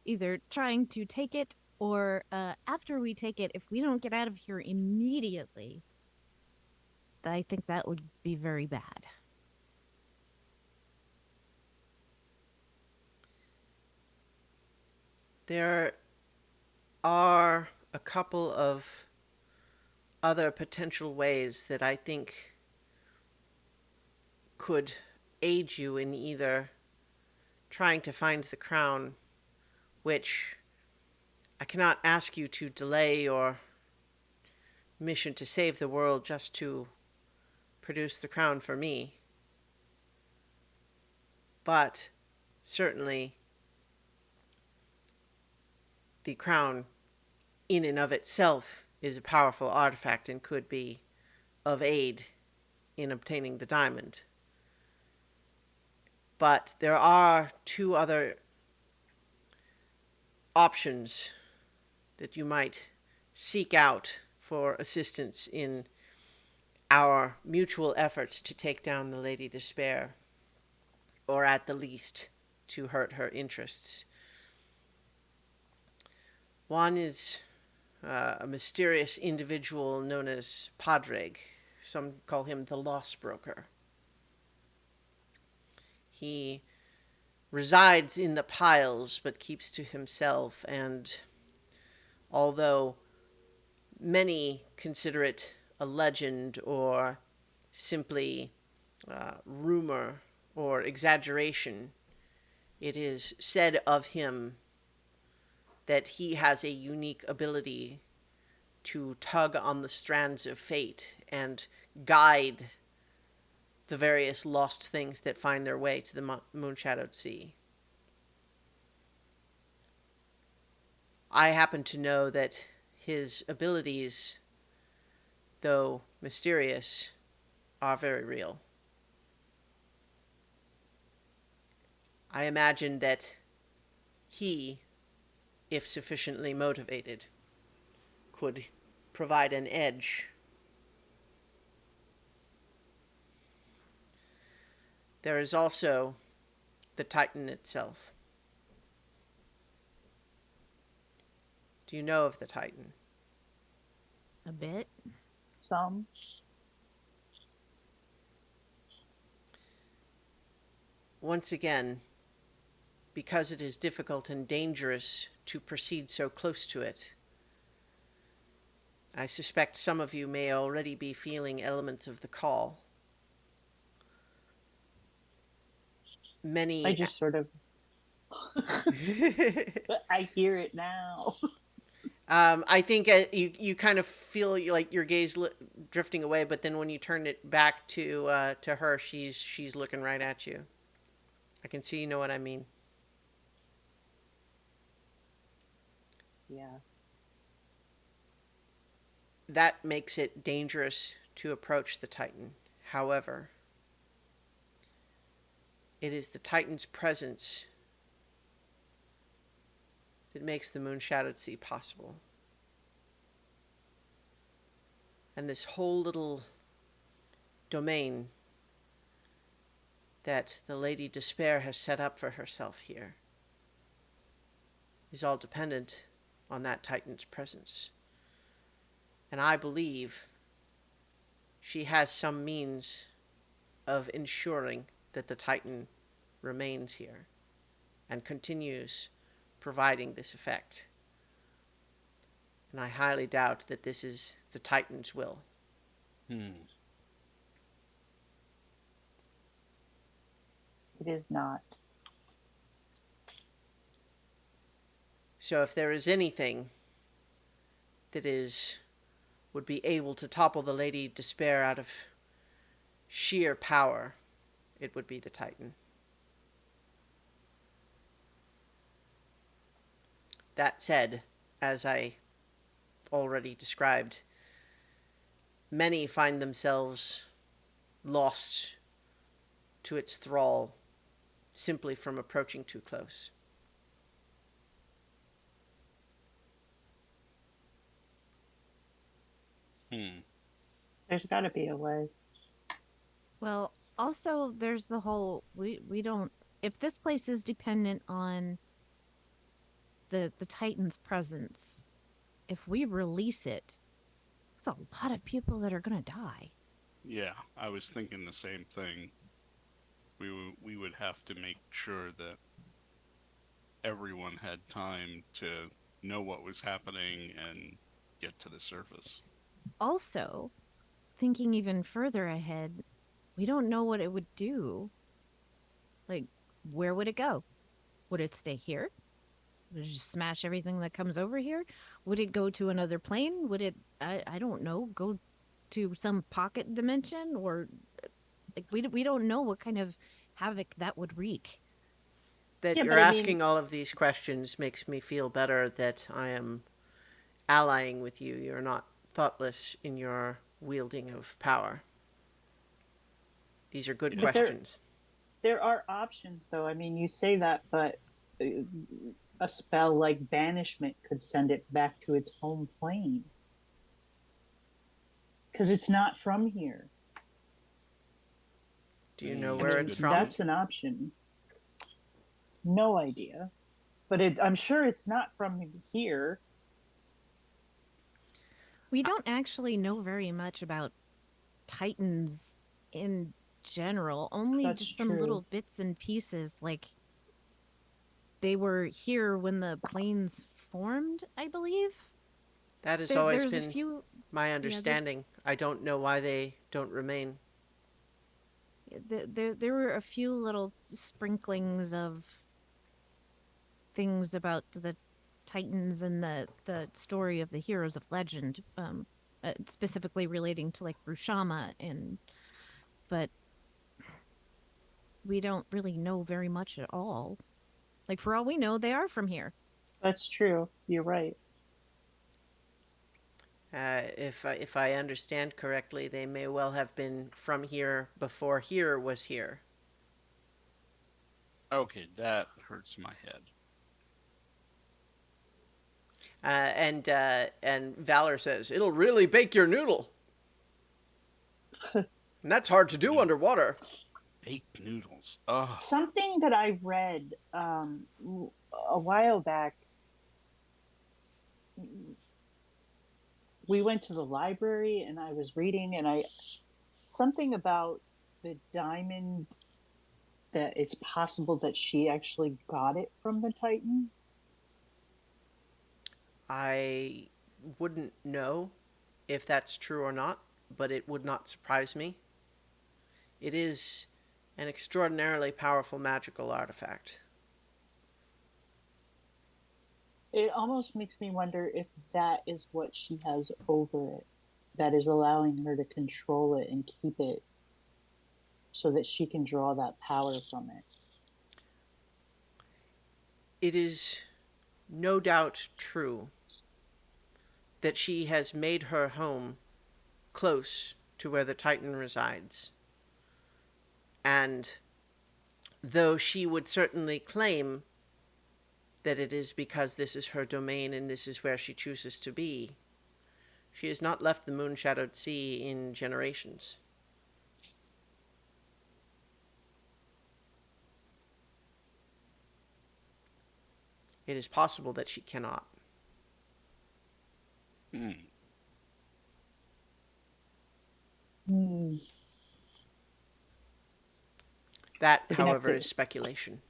Either trying to take it or after we take it, if we don't get out of here immediately, I think that would be very bad. There are a couple of other potential ways that I think could aid you in either trying to find the crown, which I cannot ask you to delay your mission to save the world just to produce the crown for me. But certainly the crown in and of itself is a powerful artifact and could be of aid in obtaining the diamond. But there are two other options that you might seek out for assistance in our mutual efforts to take down the Lady Despair, or at the least to hurt her interests. One is a mysterious individual known as Padraig. Some call him the Lost Broker. He resides in the piles but keeps to himself, and although many consider it a legend or simply rumor or exaggeration, it is said of him that he has a unique ability to tug on the strands of fate and guide the various lost things that find their way to the Moonshadowed Sea. I happen to know that his abilities, though mysterious, are very real. I imagine that he, if sufficiently motivated, could provide an edge. There is also the Titan itself. Do you know of the Titan? A bit. Some. Once again, because it is difficult and dangerous to proceed so close to it, I suspect some of you may already be feeling elements of the call. Many. I just sort of. I hear it now. I think you kind of feel like your gaze drifting away, but then when you turn it back to her, she's looking right at you. I can see you know what I mean. Yeah. That makes it dangerous to approach the Titan. However, it is the Titan's presence that makes the Moonshadowed Sea possible. And this whole little domain that the Lady Despair has set up for herself here is all dependent on that Titan's presence. And I believe she has some means of ensuring that the Titan remains here and continues providing this effect. And I highly doubt that this is the Titan's will. Hmm. It is not. So if there is anything that would be able to topple the Lady Despair out of sheer power, it would be the Titan. That said, as I already described, many find themselves lost to its thrall simply from approaching too close. There's got to be a way. Well, also there's the whole we don't, if this place is dependent on the Titan's presence, if we release it, it's a lot of people that are gonna die. Yeah, I was thinking the same thing. We would have to make sure that everyone had time to know what was happening and get to the surface. Also, thinking even further ahead, we don't know what it would do. Like, where would it go? Would it stay here? Would it just smash everything that comes over here? Would it go to another plane? Would it, I don't know, go to some pocket dimension? Or, like, we don't know what kind of havoc that would wreak. That Yeah, you're but I asking mean- all of these questions makes me feel better that I am allying with you. You're not thoughtless in your wielding of power. These are good But questions. There are options, though. I mean, you say that, but a spell like banishment could send it back to its home plane. Because it's not from here. Do you know That's where a it's good from? That's an option. No idea. But I'm sure it's not from here. We don't actually know very much about Titans in general, only That's just some true. little bits and pieces. Like, they were here when the planes formed, I believe. That has always There's a been few. my understanding. I don't know why they don't remain. There were a few little sprinklings of things about the Titans and the story of the heroes of legend, specifically relating to like Rushama, but we don't really know very much at all. Like, for all we know, they are from here. That's true. You're right. If I understand correctly, they may well have been from here before here was here. Okay, that hurts my head. And Valor says it'll really bake your noodle, and that's hard to do underwater. Baked noodles. Oh, Something that I read a while back. We went to the library and I was reading, and something about the diamond, that it's possible that she actually got it from the Titan. I wouldn't know if that's true or not, but it would not surprise me. It is an extraordinarily powerful magical artifact. It almost makes me wonder if that is what she has over it, that is allowing her to control it and keep it so that she can draw that power from it. It is no doubt true that she has made her home close to where the Titan resides. And though she would certainly claim that it is because this is her domain and this is where she chooses to be, she has not left the moon-shadowed sea in generations. it is possible that she cannot. Hmm. Hmm. That, We're gonna have however, to- is speculation.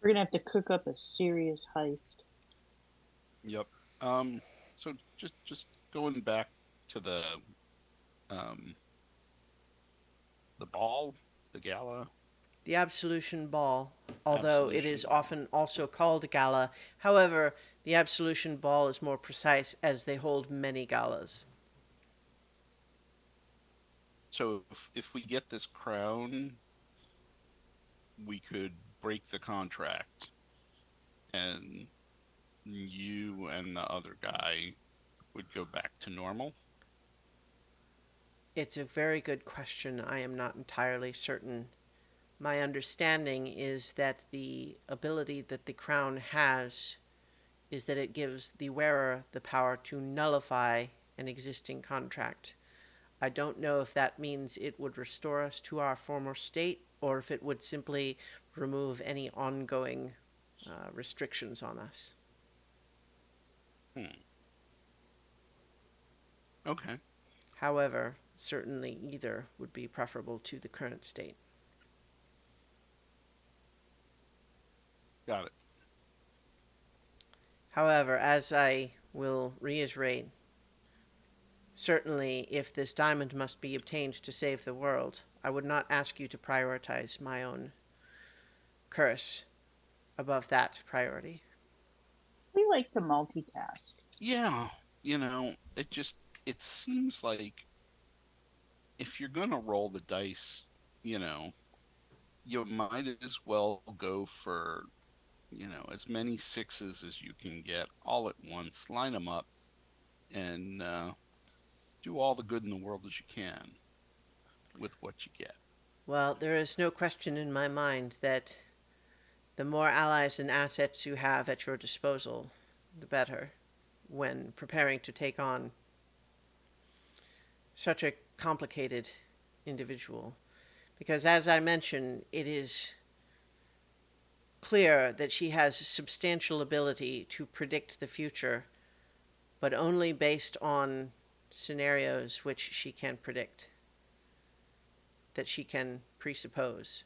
We're gonna have to cook up a serious heist. Yep. So just going back to um the ball, the gala. The Absolution Ball, although it Absolution is Ball. often also called gala, however, the Absolution Ball is more precise as they hold many galas. So if we get this crown, we could break the contract, and you and the other guy would go back to normal. It's a very good question. I am not entirely certain. My understanding is that the ability that the crown has is that it gives the wearer the power to nullify an existing contract. I don't know if that means it would restore us to our former state or if it would simply remove any ongoing restrictions on us. Hmm. Okay, However, certainly either would be preferable to the current state. got it. However, as I will reiterate, certainly if this diamond must be obtained to save the world, I would not ask you to prioritize my own curse above that priority. We like to multitask. Yeah, it seems like if you're gonna roll the dice, you know, you might as well go for, as many sixes as you can get all at once, line them up, and do all the good in the world as you can with what you get. Well, there is no question in my mind that the more allies and assets you have at your disposal, the better when preparing to take on such a complicated individual. Because, as I mentioned, it is clear that she has substantial ability to predict the future, but only based on scenarios which she can predict, that she can presuppose.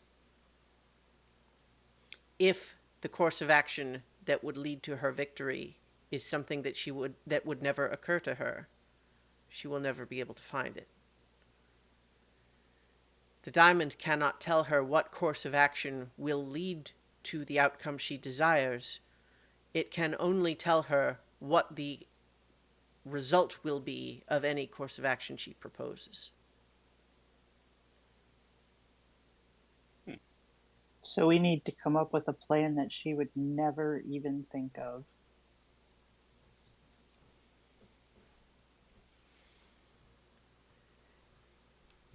If the course of action that would lead to her victory is something that would never occur to her, she will never be able to find it. The diamond cannot tell her what course of action will lead to the outcome she desires. It can only tell her what the result will be of any course of action she proposes. So we need to come up with a plan that she would never even think of.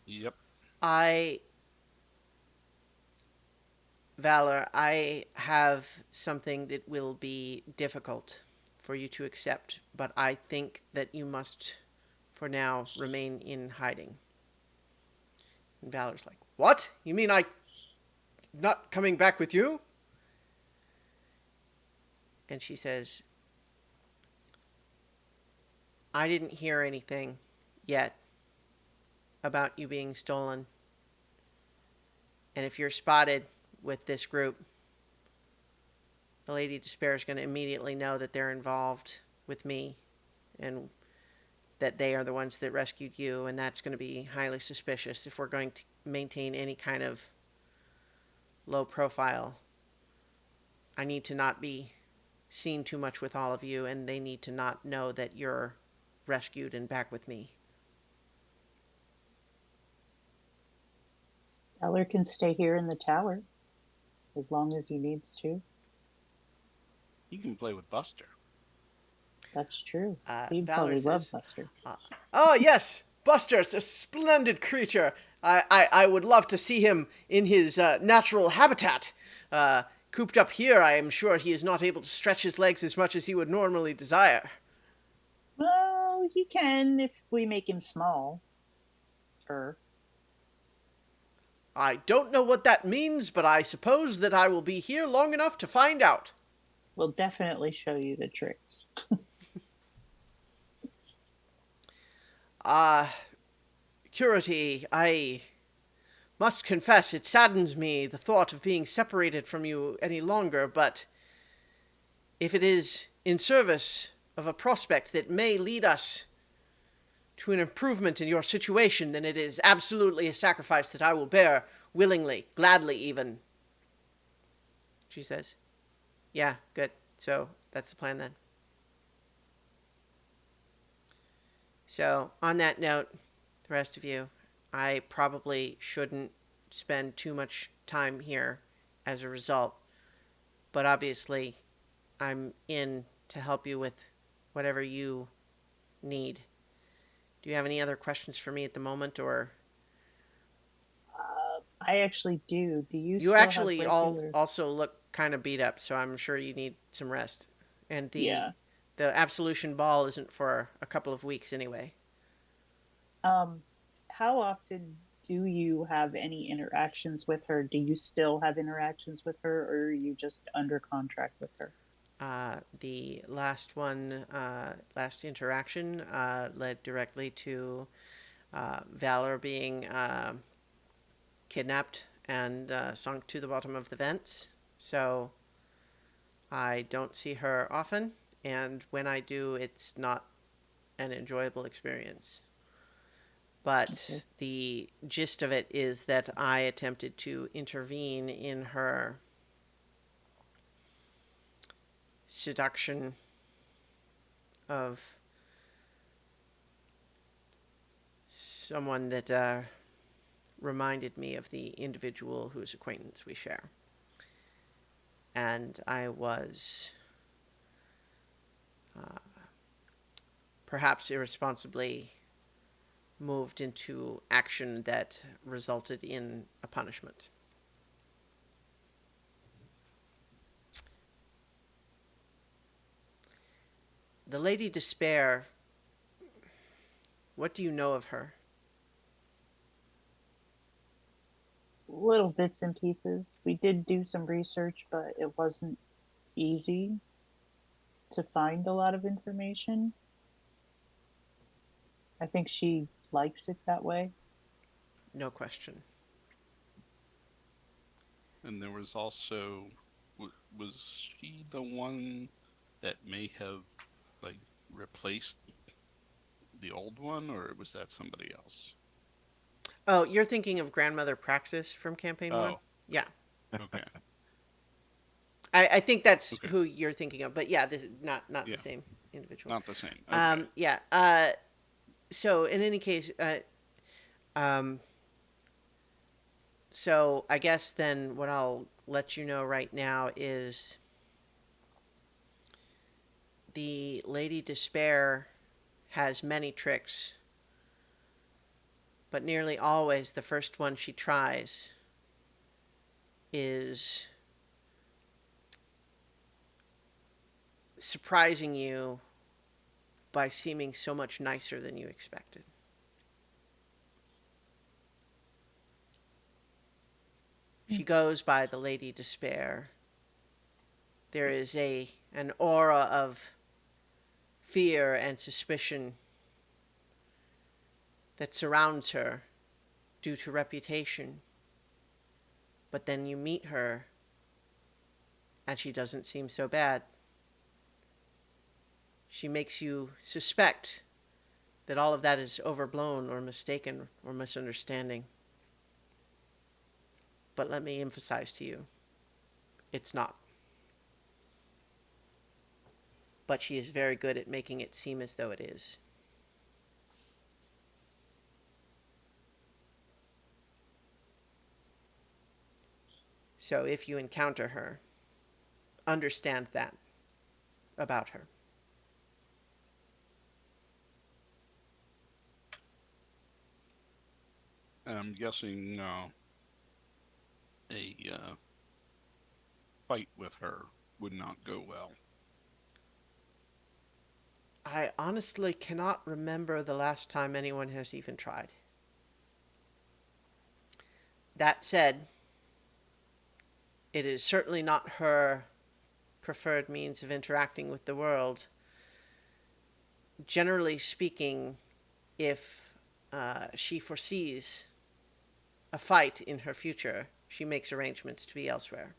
Yep. Valor, I have something that will be difficult for you to accept, but I think that you must, for now, remain in hiding. And Valor's like, what? You mean I not coming back with you? And she says, I didn't hear anything yet about you being stolen. And if you're spotted with this group, the Lady Despair is going to immediately know that they're involved with me and that they are the ones that rescued you, and that's going to be highly suspicious if we're going to maintain any kind of low profile. I need to not be seen too much with all of you, and they need to not know that you're rescued and back with me. Eller can stay here in the tower as long as he needs to. You can play with Buster. That's true. Valor He'd probably love says, Buster. Oh, yes, Buster's a splendid creature. I would love to see him in his natural habitat. Cooped up here, I am sure he is not able to stretch his legs as much as he would normally desire. Well, he can if we make him small. I don't know what that means, but I suppose that I will be here long enough to find out. will definitely show you the tricks. Curity, I must confess it saddens me the thought of being separated from you any longer, but if it is in service of a prospect that may lead us to an improvement in your situation, then it is absolutely a sacrifice that I will bear willingly, gladly even. She says, yeah, good. So that's the plan then. So on that note, the rest of you, I probably shouldn't spend too much time here as a result, but obviously I'm in to help you with whatever you need. Do you have any other questions for me at the moment, or I actually do. Do you you still have actually regular? also look kind of beat up, so I'm sure you need some rest. And Yeah. the absolution ball isn't for a couple of weeks anyway. Um, how often do you have any interactions with her? Do you still have interactions with her, or are you just under contract with her? The last one, last interaction, led directly to Valor being kidnapped and sunk to the bottom of the vents. So I don't see her often, and when I do, it's not an enjoyable experience. Okay. But the gist of it is that I attempted to intervene in her seduction of someone that reminded me of the individual whose acquaintance we share. And I was perhaps irresponsibly moved into action that resulted in a punishment. The Lady Despair, what do you know of her? Little bits and pieces. We did do some research, but it wasn't easy to find a lot of information. I think she likes it that way. No question. And there was also, was she the one that may have like replaced the old one, or was that somebody else? Oh, you're thinking of Grandmother Praxis from Campaign 1? Oh, Yeah. okay, I think that's okay, who you're thinking of. But yeah, this is not yeah, the same individual. not the same. Okay, Yeah. So in any case, um, so I guess then what I'll let you know right now is the Lady Despair has many tricks, but nearly always the first one she tries is surprising you by seeming so much nicer than you expected. She goes by the Lady Despair. There is an aura of fear and suspicion that surrounds her due to reputation. But then you meet her, and she doesn't seem so bad. She makes you suspect that all of that is overblown or mistaken or misunderstanding. But let me emphasize to you, it's not. But she is very good at making it seem as though it is. So if you encounter her, understand that about her. and I'm guessing a fight with her would not go well. I honestly cannot remember the last time anyone has even tried. That said, it is certainly not her preferred means of interacting with the world. Generally speaking, if she foresees a fight in her future, she makes arrangements to be elsewhere.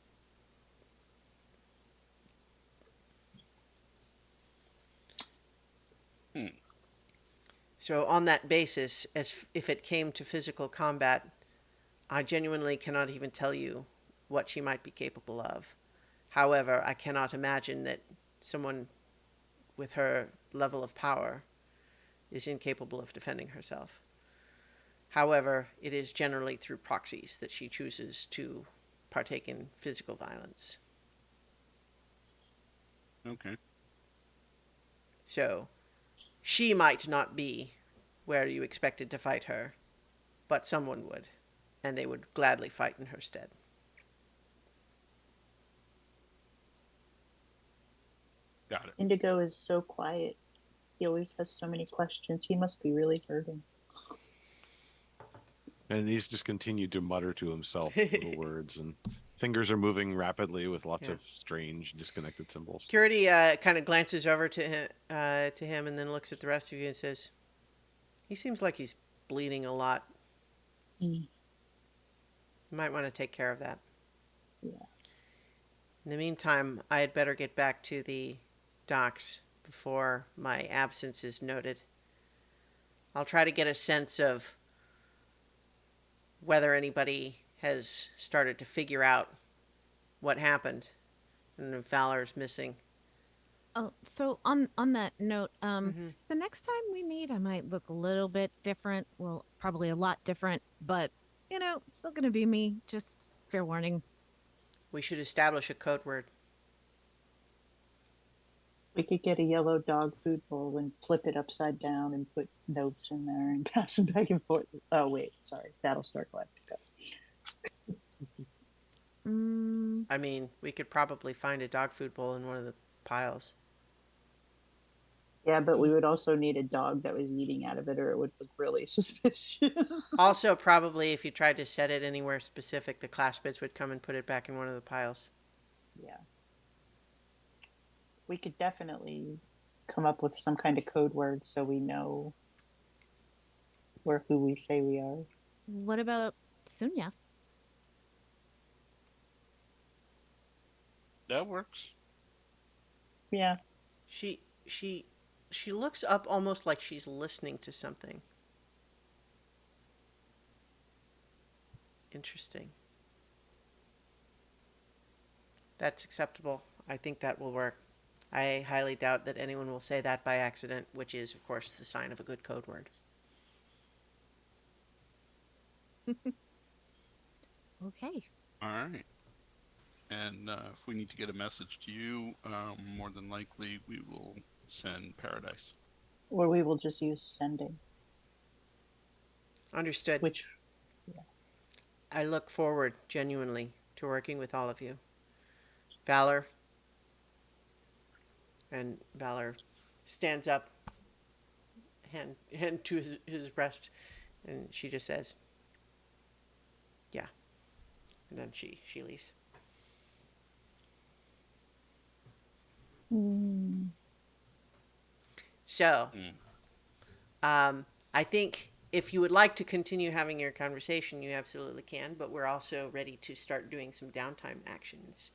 So on that basis, as if it came to physical combat, I genuinely cannot even tell you what she might be capable of. However, I cannot imagine that someone with her level of power is incapable of defending herself. However, it is generally through proxies that she chooses to partake in physical violence. Okay. So, she might not be where you expected to fight her, but someone would, and they would gladly fight in her stead. Got it. Indigo is so quiet. He always has so many questions. He must be really hurting. And he's just continued to mutter to himself little words, and fingers are moving rapidly with lots Yeah. of strange, disconnected symbols. Curity kind of glances over to him and then looks at the rest of you and says, "He seems like he's bleeding a lot. Mm. You might want to take care of that." Yeah. In the meantime, I had better get back to the docks before my absence is noted. I'll try to get a sense of whether anybody has started to figure out what happened and if Valor's missing. Oh, so on that note, the next time we meet, I might look a little bit different. Well, probably a lot different, but still gonna be me. Just fair warning. We should establish a code word. We could get a yellow dog food bowl and flip it upside down and put notes in there and pass them back and forth. Oh, wait, sorry. Battlestar Galactica. I mean, we could probably find a dog food bowl in one of the piles. Yeah, but we would also need a dog that was eating out of it, or it would look really suspicious. Also, probably if you tried to set it anywhere specific, the class bids would come and put it back in one of the piles. Yeah. We could definitely come up with some kind of code word so we know who we say we are. What about Sunya? That works. Yeah. She looks up almost like she's listening to something. Interesting. That's acceptable. I think that will work. I highly doubt that anyone will say that by accident, which is, of course, the sign of a good code word. Okay. All right. And if we need to get a message to you, more than likely we will send Paradise. Or we will just use sending, Understood. which I look forward, genuinely, to working with all of you. Valor. And Valor stands up, hand to his breast, and she just says, "Yeah." And then she leaves. So, I think if you would like to continue having your conversation, you absolutely can, but we're also ready to start doing some downtime actions.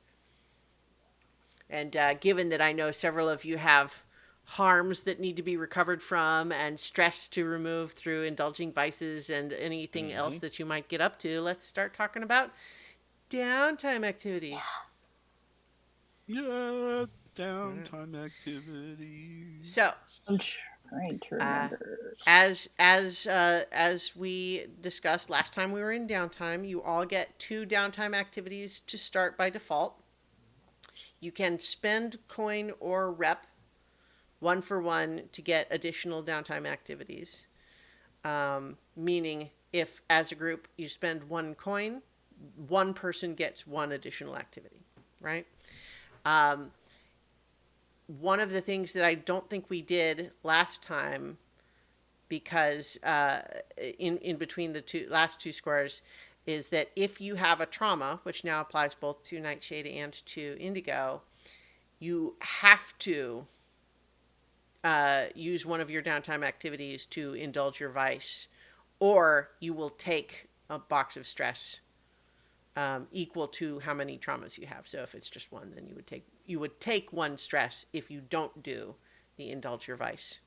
And given that I know several of you have harms that need to be recovered from and stress to remove through indulging vices and anything else that you might get up to, let's start talking about downtime activities. Yeah, downtime activities. So, I'm trying to remember. as we discussed last time we were in downtime, you all get 2 downtime activities to start by default. You can spend coin or rep 1 for 1 to get additional downtime activities. Meaning, if as a group you spend 1 coin, 1 person gets 1 additional activity, right? One of the things that I don't think we did last time, because in between the last two squares, is that if you have a trauma, which now applies both to Nightshade and to Indigo, you have to use one of your downtime activities to indulge your vice, or you will take a box of stress equal to how many traumas you have. So if it's just one, then you would take one stress if you don't do the indulge your vice.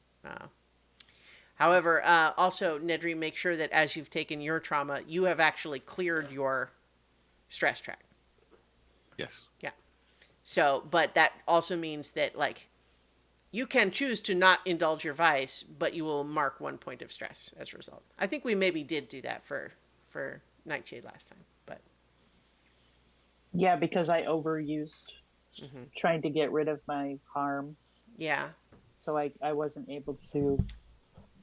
However, also Nedry, make sure that as you've taken your trauma, you have actually cleared your stress track. Yes. Yeah. So, but that also means that like you can choose to not indulge your vice, but you will mark 1 point of stress as a result. I think we maybe did do that for Nightshade last time, but Yeah, because I overused mm-hmm. trying to get rid of my harm. Yeah. So I wasn't able to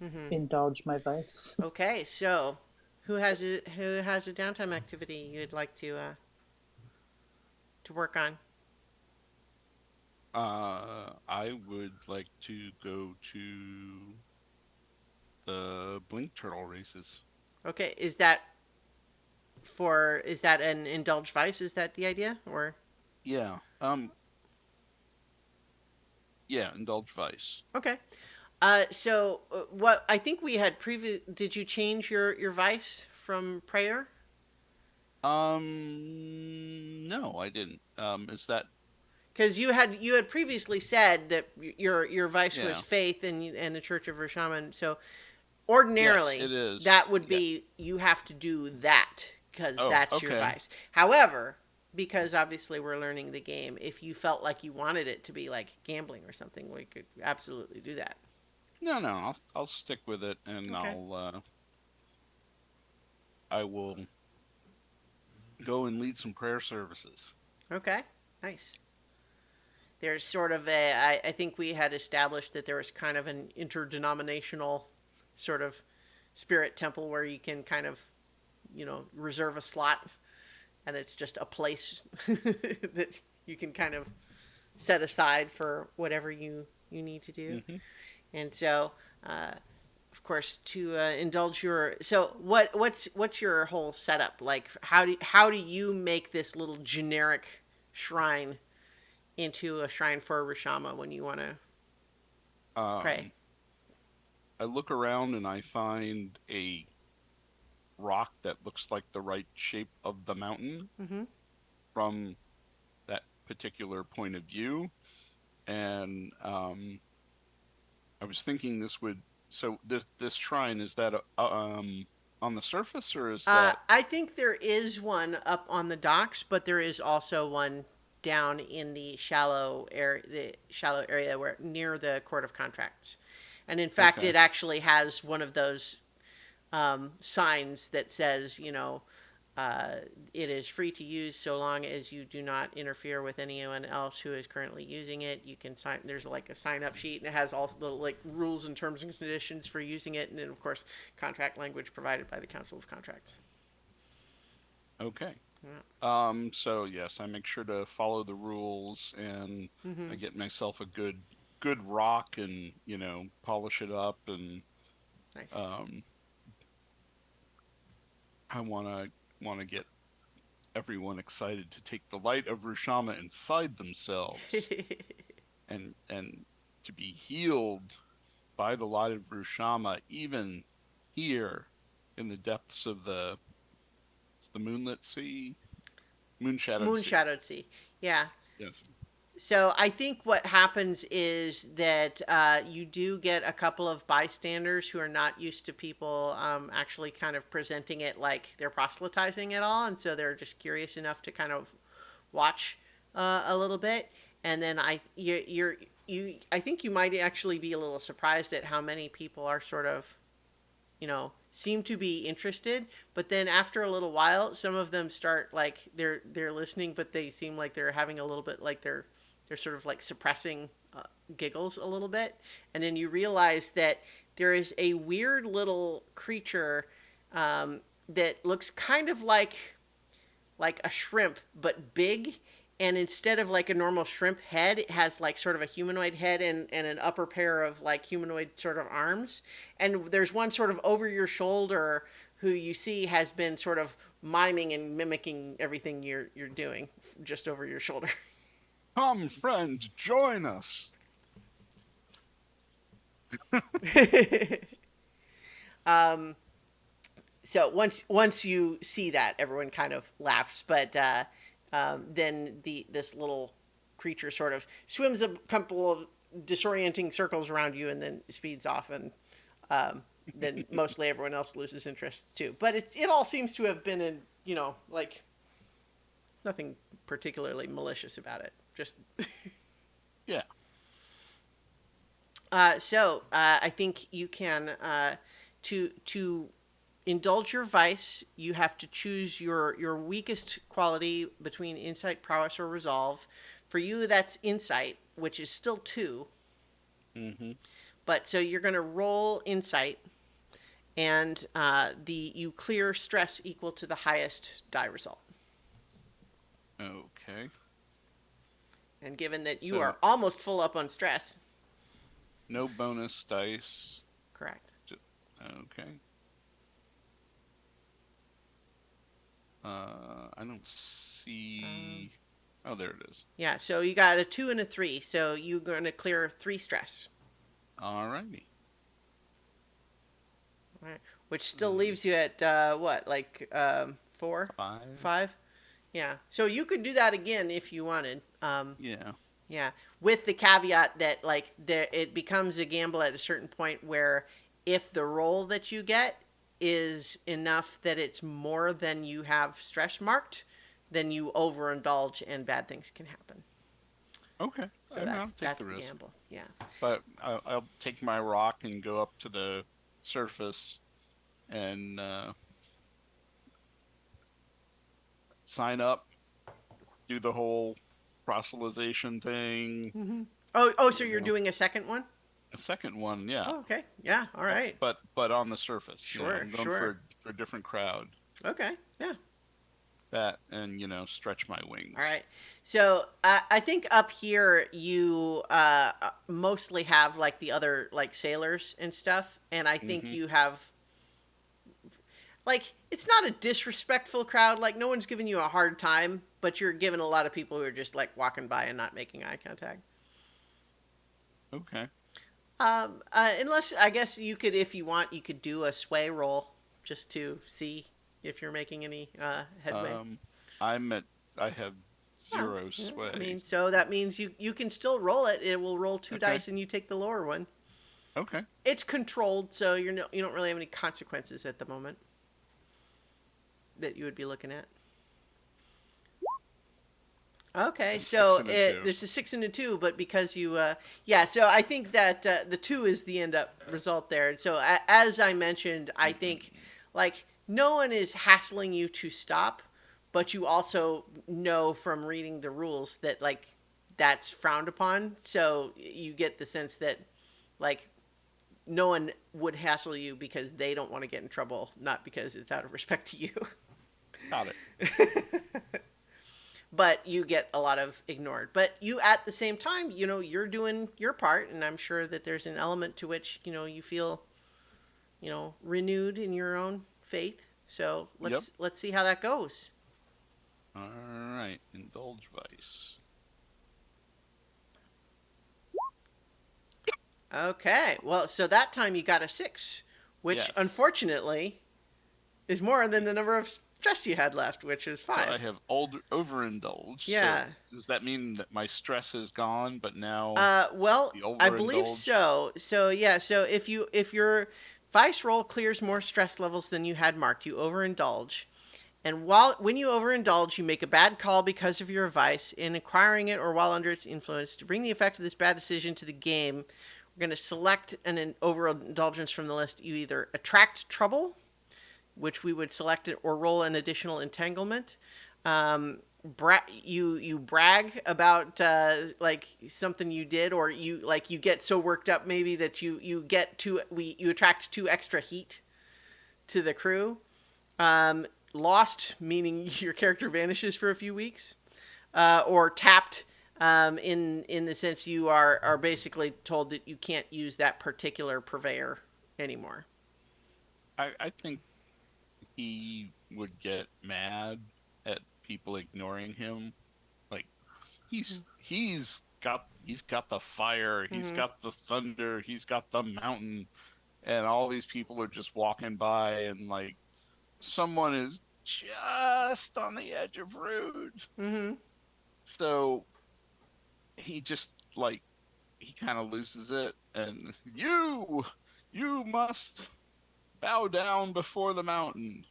Mm-hmm. indulge my vice. Okay, so who has a downtime activity you'd like to work on? I would like to go to the Blink Turtle races. Okay, is that an indulge vice? Is that the idea, or? Yeah. Yeah, indulge vice. Okay. So what I think we had did you change your vice from prayer? No, I didn't. Is that? Because you had previously said that your vice was Yeah. faith and the Church of Rishaman. So ordinarily, Yes, it is. that would be you have to do that because Oh, that's your okay. vice. However, because obviously we're learning the game, if you felt like you wanted it to be like gambling or something, we could absolutely do that. No. I'll stick with it, and Okay. I will go and lead some prayer services. Okay, nice. There's sort of I think we had established that there was kind of an interdenominational sort of spirit temple where you can kind of, reserve a slot, and it's just a place that you can kind of set aside for whatever you need to do. Mm-hmm. And so, of course, to indulge your what's your whole setup like? How do you make this little generic shrine into a shrine for Rishama when you want to pray? I look around and I find a rock that looks like the right shape of the mountain Mm-hmm. from that particular point of view, and I was thinking this shrine, is that on the surface, or is that? I think there is one up on the docks, but there is also one down in the shallow area where near the Court of Contracts, and in fact, Okay. it actually has one of those signs that says, it is free to use so long as you do not interfere with anyone else who is currently using it. You can sign. There's like a sign up sheet, and it has all the like rules and terms and conditions for using it, and then of course contract language provided by the Council of Contracts. Okay. Yeah. So yes, I make sure to follow the rules, and Mm-hmm. I get myself a good rock, and polish it up, and Nice. I wanna get everyone excited to take the light of Rushama inside themselves, and to be healed by the light of Rushama, even here in the depths of the moonlit sea, moonshadowed sea. Moonshadowed Sea. Yeah. Yes. So I think what happens is that you do get a couple of bystanders who are not used to people actually kind of presenting it like they're proselytizing at all, and so they're just curious enough to kind of watch a little bit. And then I think you might actually be a little surprised at how many people are sort of, seem to be interested, but then after a little while, some of them start like they're listening, but they seem like they're having a little bit like they're sort of like suppressing giggles a little bit, and then you realize that there is a weird little creature that looks kind of like a shrimp but big, and instead of like a normal shrimp head, it has like sort of a humanoid head and an upper pair of like humanoid sort of arms, and there's one sort of over your shoulder who you see has been sort of miming and mimicking everything you're doing just over your shoulder. Come, friend, join us. um, so once you see that, everyone kind of laughs, but then this little creature sort of swims a couple of disorienting circles around you and then speeds off, and then mostly everyone else loses interest too. But it all seems to have been in, like nothing particularly malicious about it. Just Yeah. so I think you can to indulge your vice. You have to choose your weakest quality between insight, prowess, or resolve. For you, that's insight, which is still 2. Mm-hmm. But so you're going to roll insight, and you clear stress equal to the highest die result. Okay. And given that you So- are almost full up on stress, No bonus dice. correct? Okay. I don't see. Oh, there it is. Yeah. So you got a 2 and a 3. So you're going to clear 3 stress. Alrighty. Right. Which still leaves you at what, like 4, 5. 5? Yeah. So you could do that again if you wanted. Yeah. Yeah, with the caveat that like it becomes a gamble at a certain point where if the roll that you get is enough that it's more than you have stress marked, then you overindulge and bad things can happen. Okay. So I'll that's take the the risk. gamble. Yeah. But I'll take my rock and go up to the surface and sign up, do the whole proselytization thing. Oh, so you're Yeah. doing a second one? A second one, yeah. Oh, okay. Yeah. All right. But on the surface. you know, Sure, I'm going sure. for a different crowd. Okay. Yeah. That and stretch my wings. All right. So I think up here you mostly have like the other like sailors and stuff, and I think Mhm. you have like it's not a disrespectful crowd. Like no one's giving you a hard time, but you're giving a lot of people who are just like walking by and not making eye contact. Okay. Unless I guess you could, if you want, you could do a sway roll just to see if you're making any headway. I have zero Yeah, sway. I mean, so that means you can still roll it. It will roll 2 Okay. dice, and you take the lower one. Okay. It's controlled, so you don't really have any consequences at the moment that you would be looking at. Okay, A so 6 and a 2. there's a 6 and a 2, but because you, so I think that the 2 is the end up result there. So as I mentioned, I think like no one is hassling you to stop, but you also know from reading the rules that like that's frowned upon. So you get the sense that like no one would hassle you because they don't want to get in trouble, not because it's out of respect to you. Got it. But you get a lot of ignored. But you, at the same time, you're doing your part, and I'm sure that there's an element to which, you feel, renewed in your own faith. So let's see how that goes. All right. Indulge vice. Okay. Well, so that time you got a 6, which Yes. unfortunately is more than the number of stress you had left, which is 5. So I have overindulged. Yeah. So does that mean that my stress is gone, but now Well, the I believe overindulge? so. So yeah, so if your vice roll clears more stress levels than you had marked, you overindulge. And when you overindulge, you make a bad call because of your vice in acquiring it or while under its influence. To bring the effect of this bad decision to the game, we're going to select an overindulgence from the list. You either attract trouble, which we would select it, or roll an additional entanglement. You brag about like something you did, or you get so worked up maybe that you attract 2 extra heat to the crew. Lost, meaning your character vanishes for a few weeks, or tapped, in the sense you are basically told that you can't use that particular purveyor anymore. I think he would get mad at people ignoring him. Like, he's got the fire, he's Mm-hmm. got the thunder, he's got the mountain, and all these people are just walking by, and like someone is just on the edge of rude. Mm-hmm. So he just like he kind of loses it, and you must bow down before the mountain.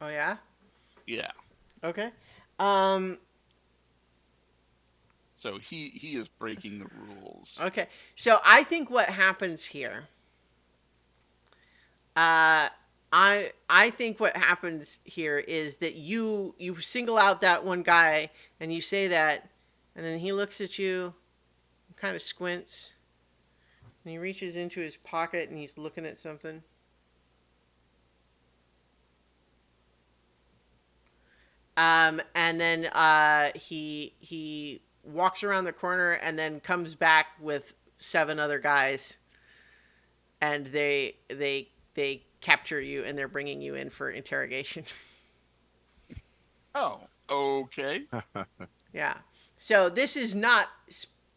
Oh yeah. Yeah. Okay. Um. So he is breaking the rules. Okay. So I think what happens here. Uh. I think what happens here is that you single out that one guy and you say that, and then he looks at you, kind of squints, and he reaches into his pocket and he's looking at something. And then he walks around the corner and then comes back with 7 other guys, and they capture you and they're bringing you in for interrogation. Oh, okay. Yeah. So this is not,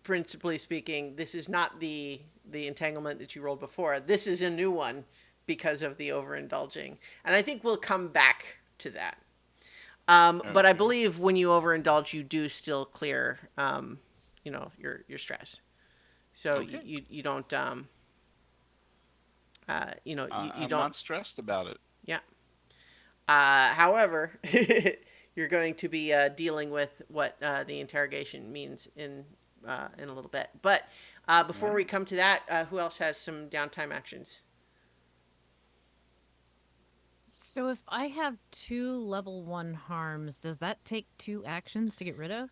principally speaking, this is not the entanglement that you rolled before. This is a new one because of the overindulging, and I think we'll come back to that. But I Okay. believe when you overindulge, you do still clear, your stress. So Okay. you don't, you I'm don't, not stressed about it. yeah. However, you're going to be dealing with what the interrogation means in a little bit. But before Right. we come to that, who else has some downtime actions? So if I have 2 level 1 harms, does that take 2 actions to get rid of?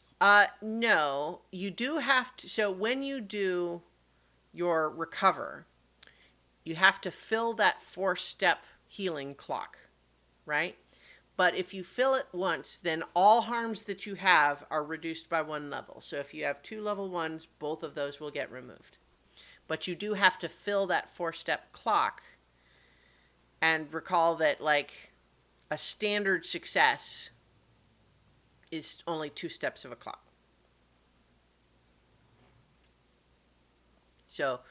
No, you do have to. So when you do your recover, you have to fill that 4-step healing clock, right? But if you fill it once, then all harms that you have are reduced by 1 level. So if you have 2 level 1s, both of those will get removed. But you do have to fill that 4-step clock, and recall that, like, a standard success is only 2 steps of a clock. So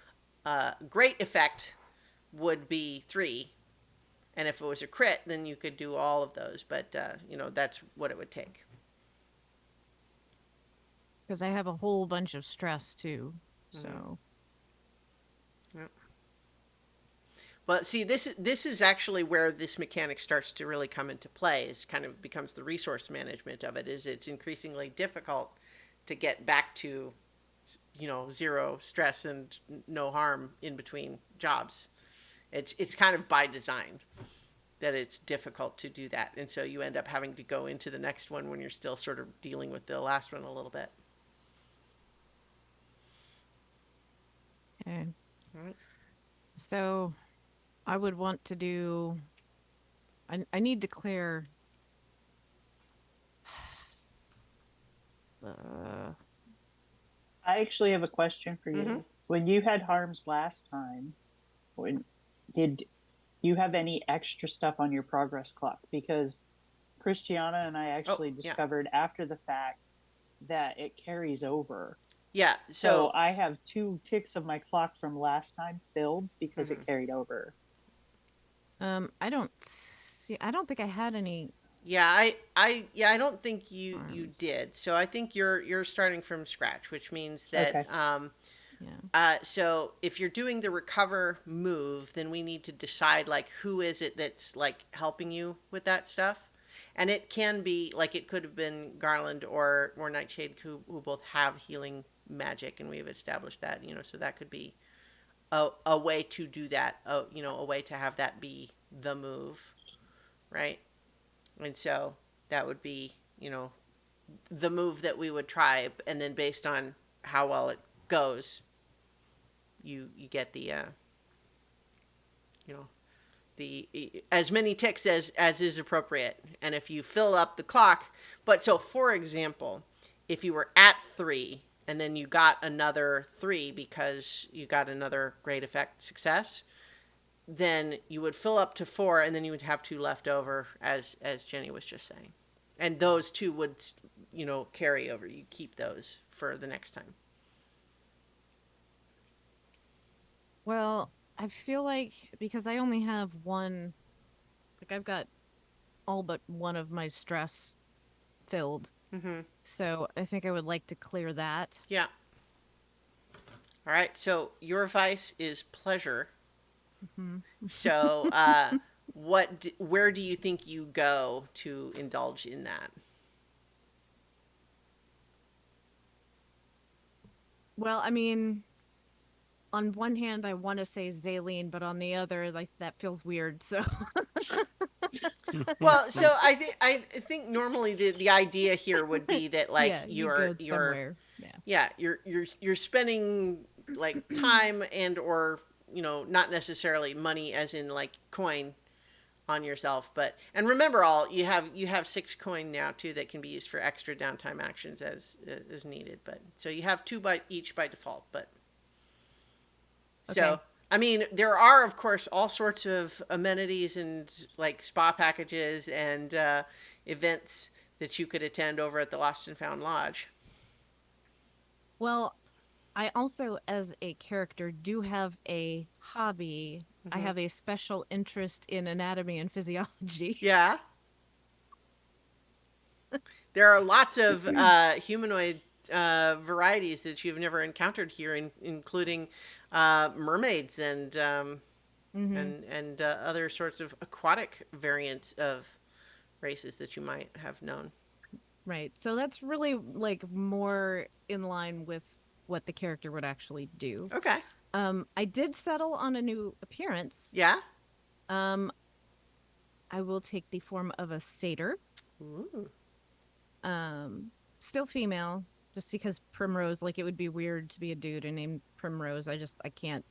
great effect would be 3, and if it was a crit, then you could do all of those. But that's what it would take. Because I have a whole bunch of stress too. So Yep. But see, this is actually where this mechanic starts to really come into play. Is kind of becomes the resource management of it. Is it's increasingly difficult to get back to, 0 stress and no harm in between jobs. It's kind of by design that it's difficult to do that, and so you end up having to go into the next one when you're still sort of dealing with the last one a little bit. okay. All right. So I would want to do. I need to clear. I actually have a question for you. Mhm. When you had harms last time, did you have any extra stuff on your progress clock? Because Christiana and I actually yeah. discovered after the fact that it carries over. Yeah. So So I have 2 ticks of my clock from last time filled because it carried over. I don't see. I don't think I had any. yeah, I don't think you Harms. did. So I think you're starting from scratch, which means that Okay. Yeah. so if you're doing the recover move, then we need to decide, like, who is it that's, like, helping you with that stuff. And it can be like, it could have been Garland or Nightshade, who both have healing magic, and we have established that, so that could be a way to do that, a way to have that be the move, right? And so that would be, the move that we would try, and then based on how well it goes, you get the you know the as many ticks as is appropriate. And if you fill up the clock, but so for example, if you were at 3 and then you got another 3 because you got another great effect success, then you would fill up to 4, and then you would have 2 left over, as Jenny was just saying, and those 2 would carry over. You keep those for the next time. Well, I feel like because I only have one, like I've got all but one of my stress filled. Mm-hmm. So I think I would like to clear that. Yeah. All right. So your vice is pleasure. Hmm. So, where do you think you go to indulge in that? Well, I mean, on one hand, I want to say Zaline, but on the other, like that feels weird. So, Well, so I think normally the idea here would be that like yeah, you go somewhere. Yeah. yeah, you're spending like time and or not necessarily money as in like coin on yourself, but and remember all you have 6 coin now too that can be used for extra downtime actions as needed, but so you have 2 by each by default, but so Okay. I mean there are of course all sorts of amenities and like spa packages and events that you could attend over at the Lost and Found Lodge. Well, I also, as a character, do have a hobby. I Hmm. have a special interest in anatomy and physiology. Yeah, there are lots of humanoid varieties that you've never encountered here, including mermaids Hmm. and other sorts of aquatic variants of races that you might have known. Right. So that's really like more in line with what the character would actually do. Okay. I did settle on a new appearance. Yeah. Um, I will take the form of a satyr. Ooh. Um, Still female, just because Primrose, like it would be weird to be a dude and named Primrose. I can't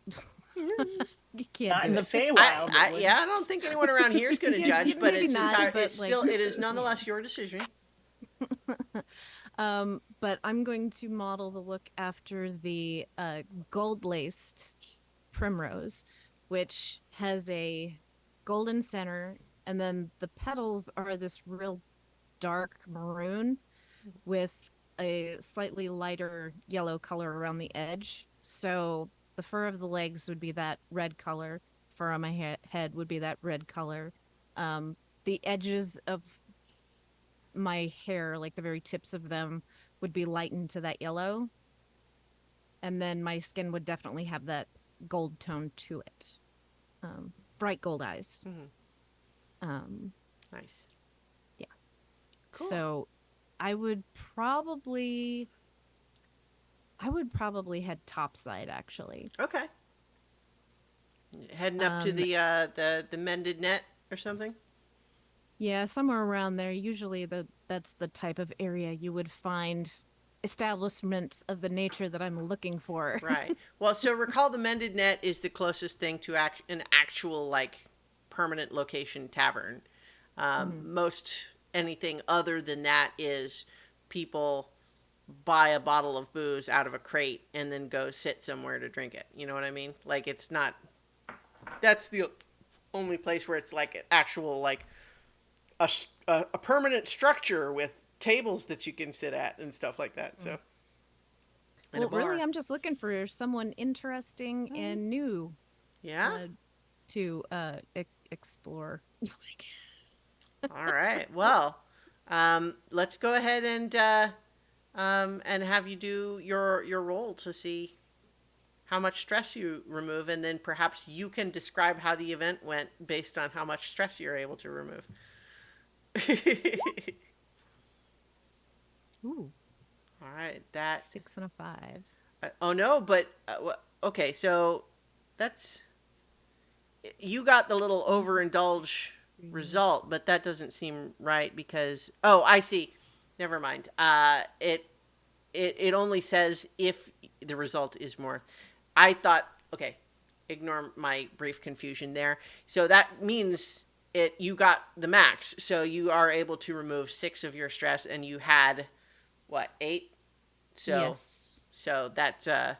you can't Not do in the it. Feywild. it would. Yeah, I don't think anyone around here is going to Yeah, judge, but maybe it's not, entire. but It's like still. It is nonetheless your decision. But I'm going to model the look after the gold laced primrose, which has a golden center, and then the petals are this real dark maroon with a slightly lighter yellow color around the edge. So the fur of the legs would be that red color, fur on my head would be that red color. The edges of my hair, like the very tips of them, would be lightened to that yellow. And then my skin would definitely have that gold tone to it. Bright gold eyes. Mhm. Um, Nice. yeah. Cool. So I would probably head topside actually. Okay. Heading up to Um, the mended net or something. yeah, somewhere around there. Usually that's the type of area you would find establishments of the nature that I'm looking for. Right. Well, so recall the mended net is the closest thing to an actual like permanent location tavern. Mhm. Most anything other than that is people buy a bottle of booze out of a crate and then go sit somewhere to drink it. You know what I mean? Like it's not. That's the only place where it's like an actual like a permanent structure with tables that you can sit at and stuff like that. So. And a Well, really, bar. I'm just looking for someone interesting and new Yeah. uh, to explore. All right. Well, let's go ahead and have you do your roll to see how much stress you remove, and then perhaps you can describe how the event went based on how much stress you're able to remove. Ooh, All right. That. 6 and a 5. Oh no, but okay. So that's you got the little overindulge result, but that doesn't seem right because I see. Never mind. It only says if the result is more. I thought okay, ignore my brief confusion there. So that means you got the max. So you are able to remove 6 of your stress, and you had what 8. So Yes, that's a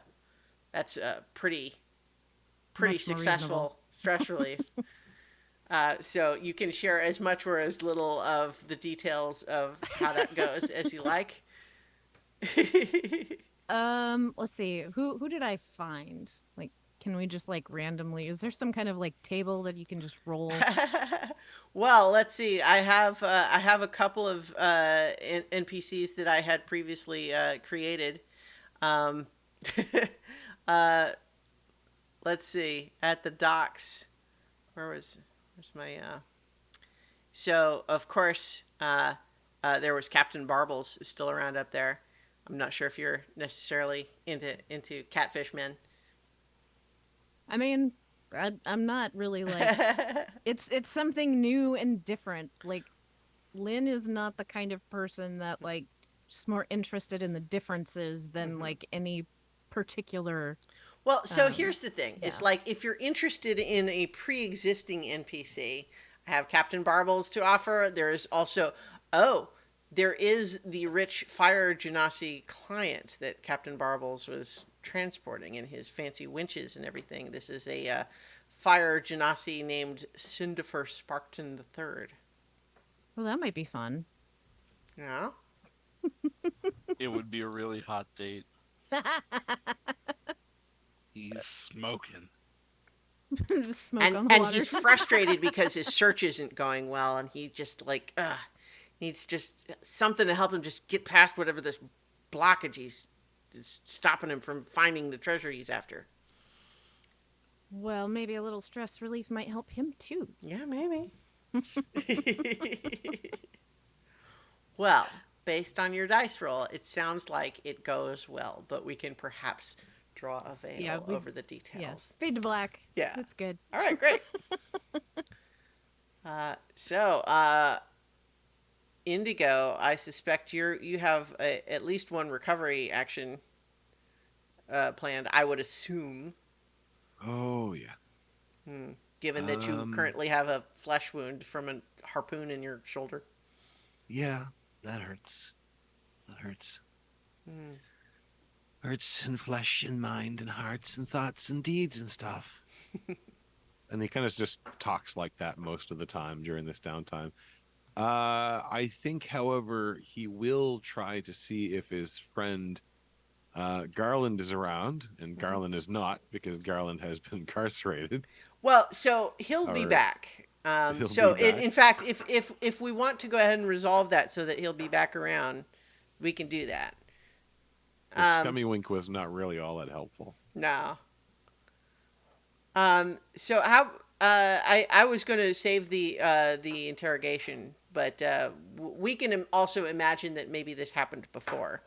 pretty much more reasonable. successful stress relief. So you can share as much or as little of the details of how that goes as you like. Let's see. Who did I find? Like, can we just like randomly? Is there some kind of like table that you can just roll? Well, let's see. I have a couple of NPCs that I had previously created. Um, uh, let's see. At the docks, where's my So of course, there was Captain Barbles is still around up there. I'm not sure if you're necessarily into catfish men. I mean, I'm not really like it's something new and different. Like Lynn is not the kind of person that like just more interested in the differences than like any particular Well, so um here's the thing. It's yeah. like if you're interested in a pre-existing NPC, I have Captain Barbles to offer. There's also, oh, there is the rich fire genasi client that Captain Barbles was transporting in his fancy winches and everything. This is a fire genasi named Cindifer Sparkton III. Well, that might be fun. Yeah. It would be a really hot date. He's smoking. Just smoke on the And water. he's frustrated because his search isn't going well, and he just like needs just something to help him just get past whatever this blockage he's is stopping him from finding the treasure he's after. Well, maybe a little stress relief might help him too. Yeah, maybe. Well, based on your dice roll, it sounds like it goes well, but we can perhaps draw a veil Yeah, we- over the details. Yes, fade to black. Yeah. That's good. All right, great. So, Indigo, I suspect you have at least one recovery action planned. I would assume, Oh yeah. given that you currently have a flesh wound from a harpoon in your shoulder. Yeah, that hurts. That hurts. Hurts in flesh and mind and hearts and thoughts and deeds and stuff. And he kind of just talks like that most of the time during this downtime. I think, however, he will try to see if his friend Garland is around, and Garland is not because Garland has been incarcerated. Well, so he'll be Or- back. He'll So, be back. in fact, if we want to go ahead and resolve that so that he'll be back around, we can do that. The scummy wink was not really all that helpful. No. So how? I was going to save the interrogation, but we can also imagine that maybe this happened before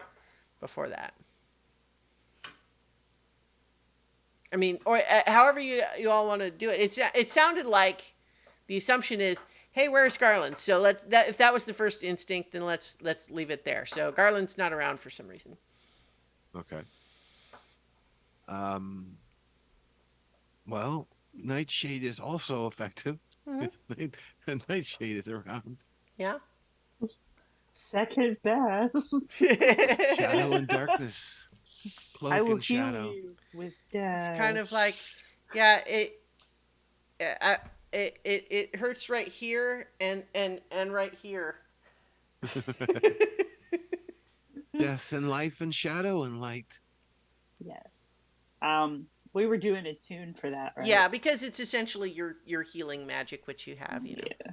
that. I mean, or however you all want to do it. It sounded like the assumption is, hey, where's Garland? So if that was the first instinct, then let's leave it there. So Garland's not around for some reason. Okay. Well, Nightshade is also effective. Nightshade is around. Yeah. Second best. Shadow and darkness. Cloak I will and heal shadow. you with death. It's kind of like, yeah, it hurts right here and right here. Death and life and shadow and light. Yes. We were doing a tune for that, right? Yeah, because it's essentially your healing magic, which you have, you know. Yeah.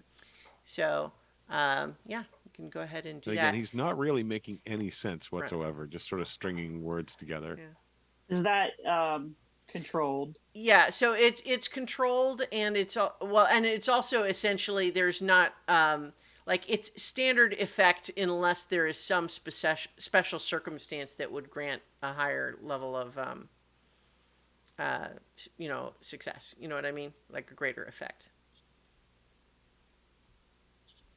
So, yeah, you can go ahead and do But that. again, he's not really making any sense whatsoever, just sort of stringing words together. Yeah. Is that controlled? Yeah, so it's controlled, and it's and it's also essentially there's not like it's standard effect unless there is some special circumstance that would grant a higher level of success. You know what I mean? Like a greater effect.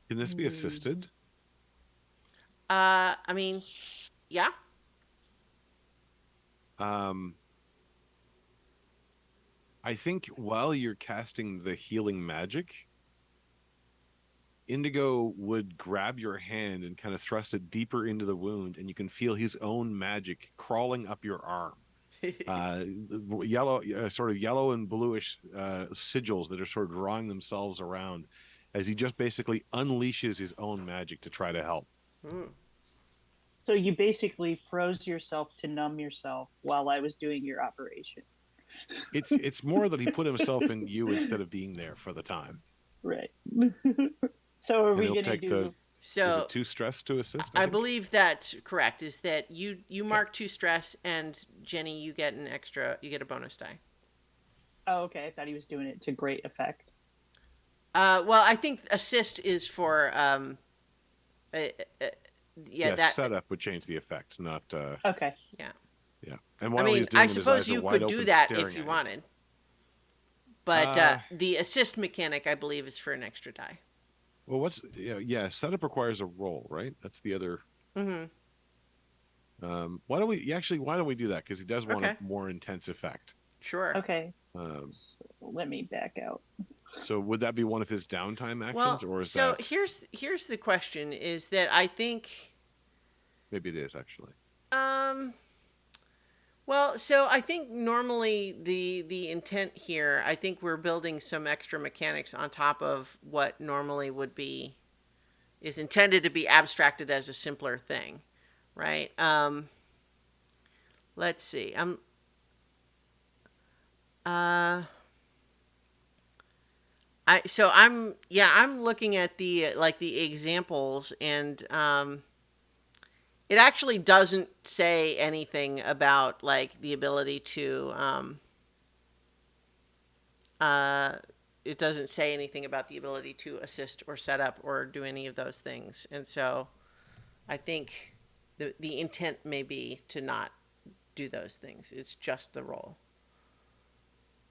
Can this be assisted? I mean, yeah. I think while you're casting the healing magic, Indigo would grab your hand and kind of thrust it deeper into the wound, and you can feel his own magic crawling up your arm. yellow, sort of yellow and bluish sigils that are sort of drawing themselves around as he just basically unleashes his own magic to try to help. Hmm. So you basically froze yourself to numb yourself while I was doing your operation. It's more that he put himself in you instead of being there for the time. Right. So are And we he'll going to take do... Is So it 2 stress to assist? I think? believe that's correct. Is that you mark 2 stress, and Jenny, you get an extra. You get a bonus die. Oh, okay. I thought he was doing it to great effect. Well, I think assist is for uh, uh, Yeah, that. setup would change the effect, not Okay. yeah. And I while mean, he's doing I it, his suppose eyes are you wide could do open, that staring if you at wanted. But Uh, the assist mechanic, I believe, is for an extra die. Well, setup requires a roll, right? That's the other. Mm-hmm. Why don't we do that? Because he does want Okay. a more intense effect. Sure. Okay. Um, So let me back out. so would that be one of his downtime actions, Well, or is so that here's the question: is that I think maybe it is actually? um. Well, so I think normally the intent here, I think we're building some extra mechanics on top of what normally would be is intended to be abstracted as a simpler thing, right? Let's see. Uh I'm looking at the like the examples, and it actually doesn't say anything about like the ability to uh it doesn't say anything about the ability to assist or set up or do any of those things. And so I think the intent may be to not do those things. It's just the roll.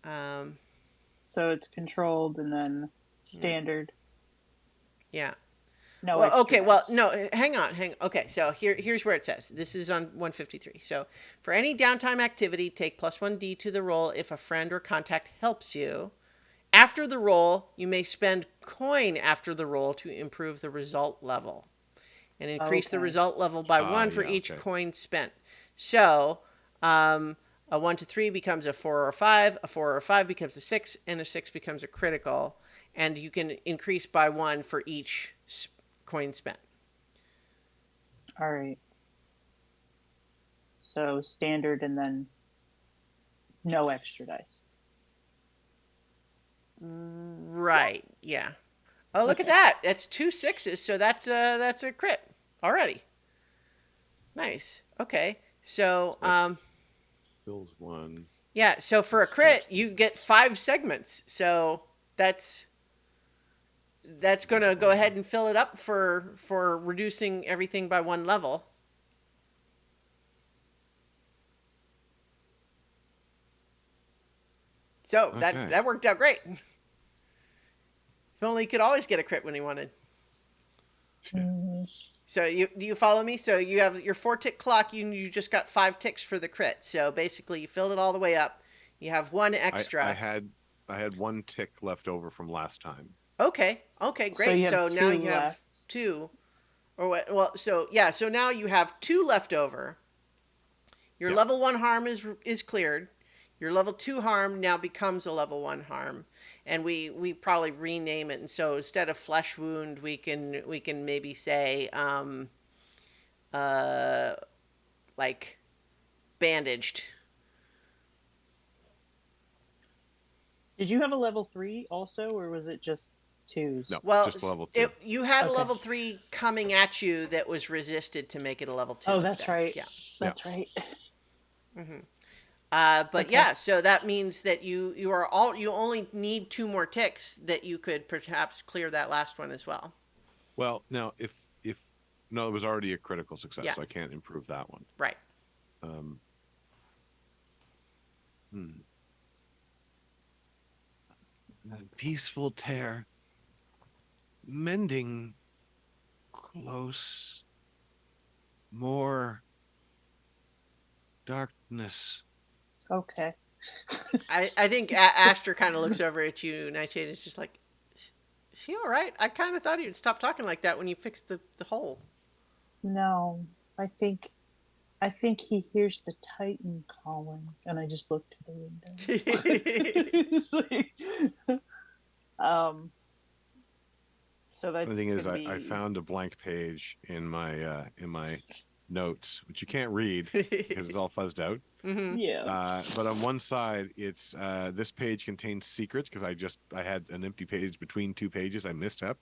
So it's controlled and then standard. Yeah. No Well, extra okay. Well, dice. no, hang on. Okay, so here's where it says. This is on 153. So, for any downtime activity, take +1d to the roll if a friend or contact helps you. After the roll, you may spend coin after the roll to improve the result level, and increase the Okay. result level by 1 for Yeah, each okay. coin spent. So, a 1 to 3 becomes a 4 or a 5, a 4 or a 5 becomes a 6, and a 6 becomes a critical. And you can increase by 1 for each coin spent. All right. So standard and then no extra dice. Right. Yeah. Oh, look at Okay. that. That's 2 6s, so that's a crit already. Nice. Okay. So, Fills one. yeah, so for a crit, you get 5 segments. So that's going to go ahead and fill it up for reducing everything by 1 level. So Okay. that worked out great. If only he could always get a crit when he wanted. Mm, So do you follow me? So you have your 4-tick clock. You just got 5 ticks for the crit. So basically, you filled it all the way up. You have 1 extra. I had 1 tick left over from last time. Okay, great. you So, have now 2 you have left. 2, or what? Well, so yeah. So now you have 2 left over. Your Yep. level 1 harm is cleared. Your level 2 harm now becomes a level 1 harm, and we probably rename it. And so instead of flesh wound, we can maybe say like bandaged. Did you have a level 3 also, or was it just 2s? No, Well, just level 2. you had a Okay. level 3 coming at you that was resisted to make it a level 2. Oh, that's instead. right. Yeah. That's right. But Okay. yeah, so that means that you only need 2 more ticks that you could perhaps clear that last one as well. Well, now if no, it was already a critical success, Yeah. so I can't improve that one. Right. Um, Peaceful tear, mending close, more darkness. Okay. I think Aster kind of looks over at you, Nightshade, is just like, is he all right? I kind of thought he'd stop talking like that when you fixed the hole. No, I think I think he hears the Titan calling, and I just look to the window. It's like, um, so The that's thing is, gonna I be found a blank page in my notes, which you can't read because it's all fuzzed out. Hmm. yeah. But on one side, it's this page contains secrets because I had an empty page between two pages I missed up,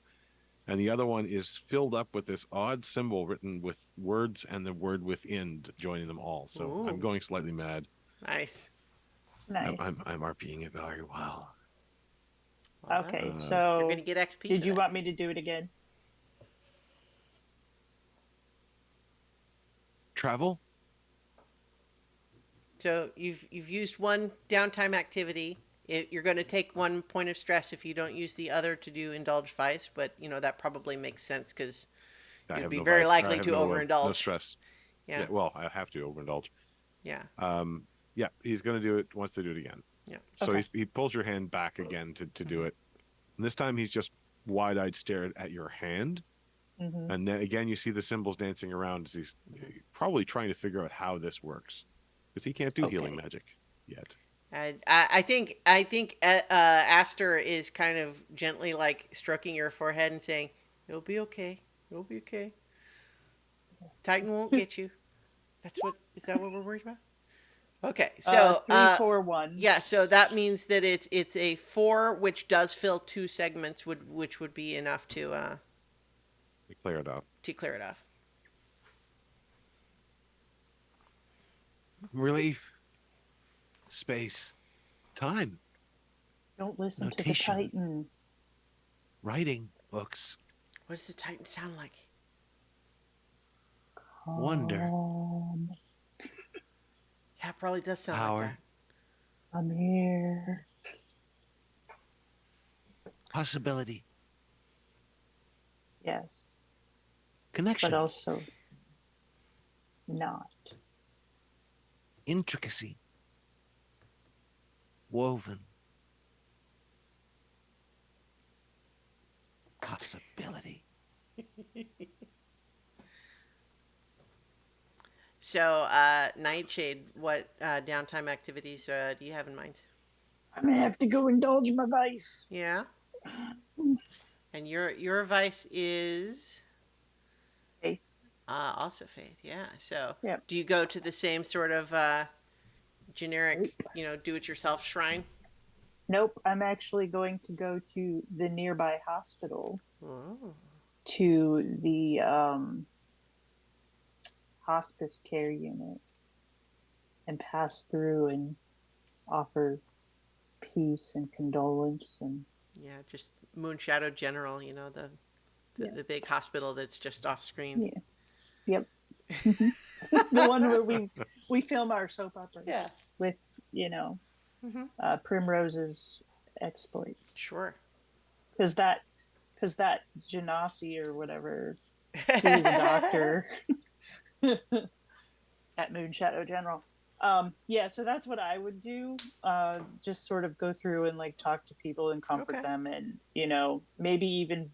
and the other one is filled up with this odd symbol written with words and the word within joining them all. So I'm Ooh. going slightly mad. Nice. Nice. I'm RPing it very well. Well, Okay, you're so gonna get XP. did for you that. want me to do it again? Travel? So you've used one downtime activity. You're going to take 1 point of stress if you don't use the other to do indulge vice, but that probably makes sense because I you'd have be no very vice. I likely have to no overindulge. stress. Yeah, Yeah, well, I have to overindulge. yeah, Yeah, he's gonna do it. Wants to do it again. yeah. So Okay. he pulls your hand back again to do it. And this time he's just wide-eyed stared at your hand. Mm-hmm. And then again, you see the symbols dancing around as he's probably trying to figure out how this works because he can't do healing Okay. magic yet. I think Aster is kind of gently like stroking your forehead and saying, "You'll be okay. You'll be okay. Titan won't get you." Is that what we're worried about? Okay, so 341. yeah, so that means that it's a 4, which does fill 2 segments, which would be enough We clear it off. to clear it off. Relief, space, time, Don't listen Notation. to the Titan. writing, books, What does the Titan sound like? Wonder. Yeah, it probably does sound Power. like I'm here. possibility, Yes, connection, but also not. intricacy, woven, possibility. So, Nightshade, what downtime activities do you have in mind? I'm gonna have to go indulge my vice. Yeah, and your advice is Faith. also faith. Yeah. So, Yep. do you go to the same sort of generic, do-it-yourself shrine? Nope, I'm actually going to go to the nearby hospital, Oh. to the hospice care unit, and pass through and offer peace and condolence. And Yeah, just Moonshadow General, the Yeah. the big hospital that's just off screen. yeah, yep. The one where we film our soap operas. Yeah. With Hmm. Primrose's exploits, Sure. because that Genasi or whatever, he was a doctor at Moonshadow General. Yeah, so that's what I would do. Just sort of go through and like talk to people and comfort Okay. them, and maybe even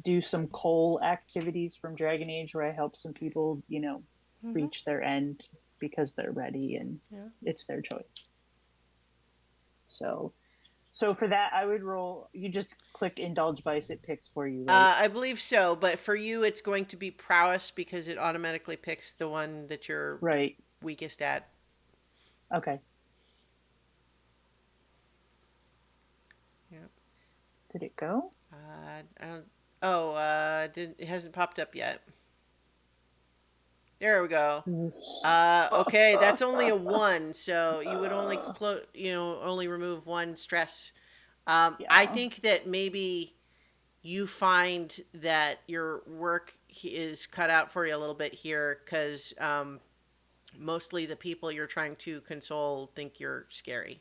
do some coal activities from Dragon Age where I help some people, Mhm. reach their end because they're ready and Yeah. it's their choice. So for that, I would roll. You just click Indulge Vice; it picks for you, right? I believe so, but for you, it's going to be prowess because it automatically picks the one that you're Right. weakest at. Okay. Yep. Did it go? I don't. Oh, it hasn't popped up yet. There we go. Okay, that's only a 1, so you would only only remove 1 stress. I Yeah. think that maybe you find that your work is cut out for you a little bit here because mostly the people you're trying to console think you're scary.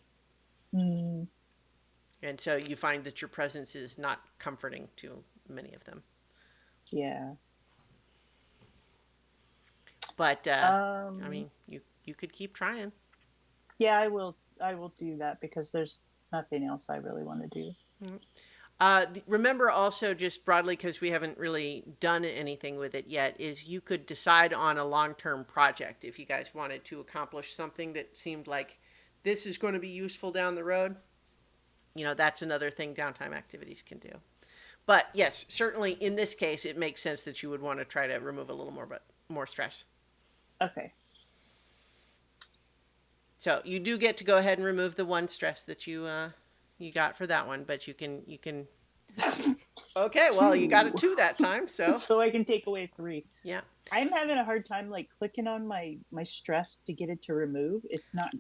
Hmm. And so you find that your presence is not comforting to many of them. Yeah. But I mean, you could keep trying. Yeah, I will do that because there's nothing else I really want to do. Remember also, just broadly, because we haven't really done anything with it yet, is you could decide on a long-term project if you guys wanted to accomplish something that seemed like this is going to be useful down the road. That's another thing downtime activities can do. But yes, certainly in this case, it makes sense that you would want to try to remove a little more stress. Okay. So you do get to go ahead and remove the one stress that you got for that one, but you can. Okay, well, you got a 2 that time, so So I can take away 3. yeah. I'm having a hard time like clicking on my stress to get it to remove. It's not.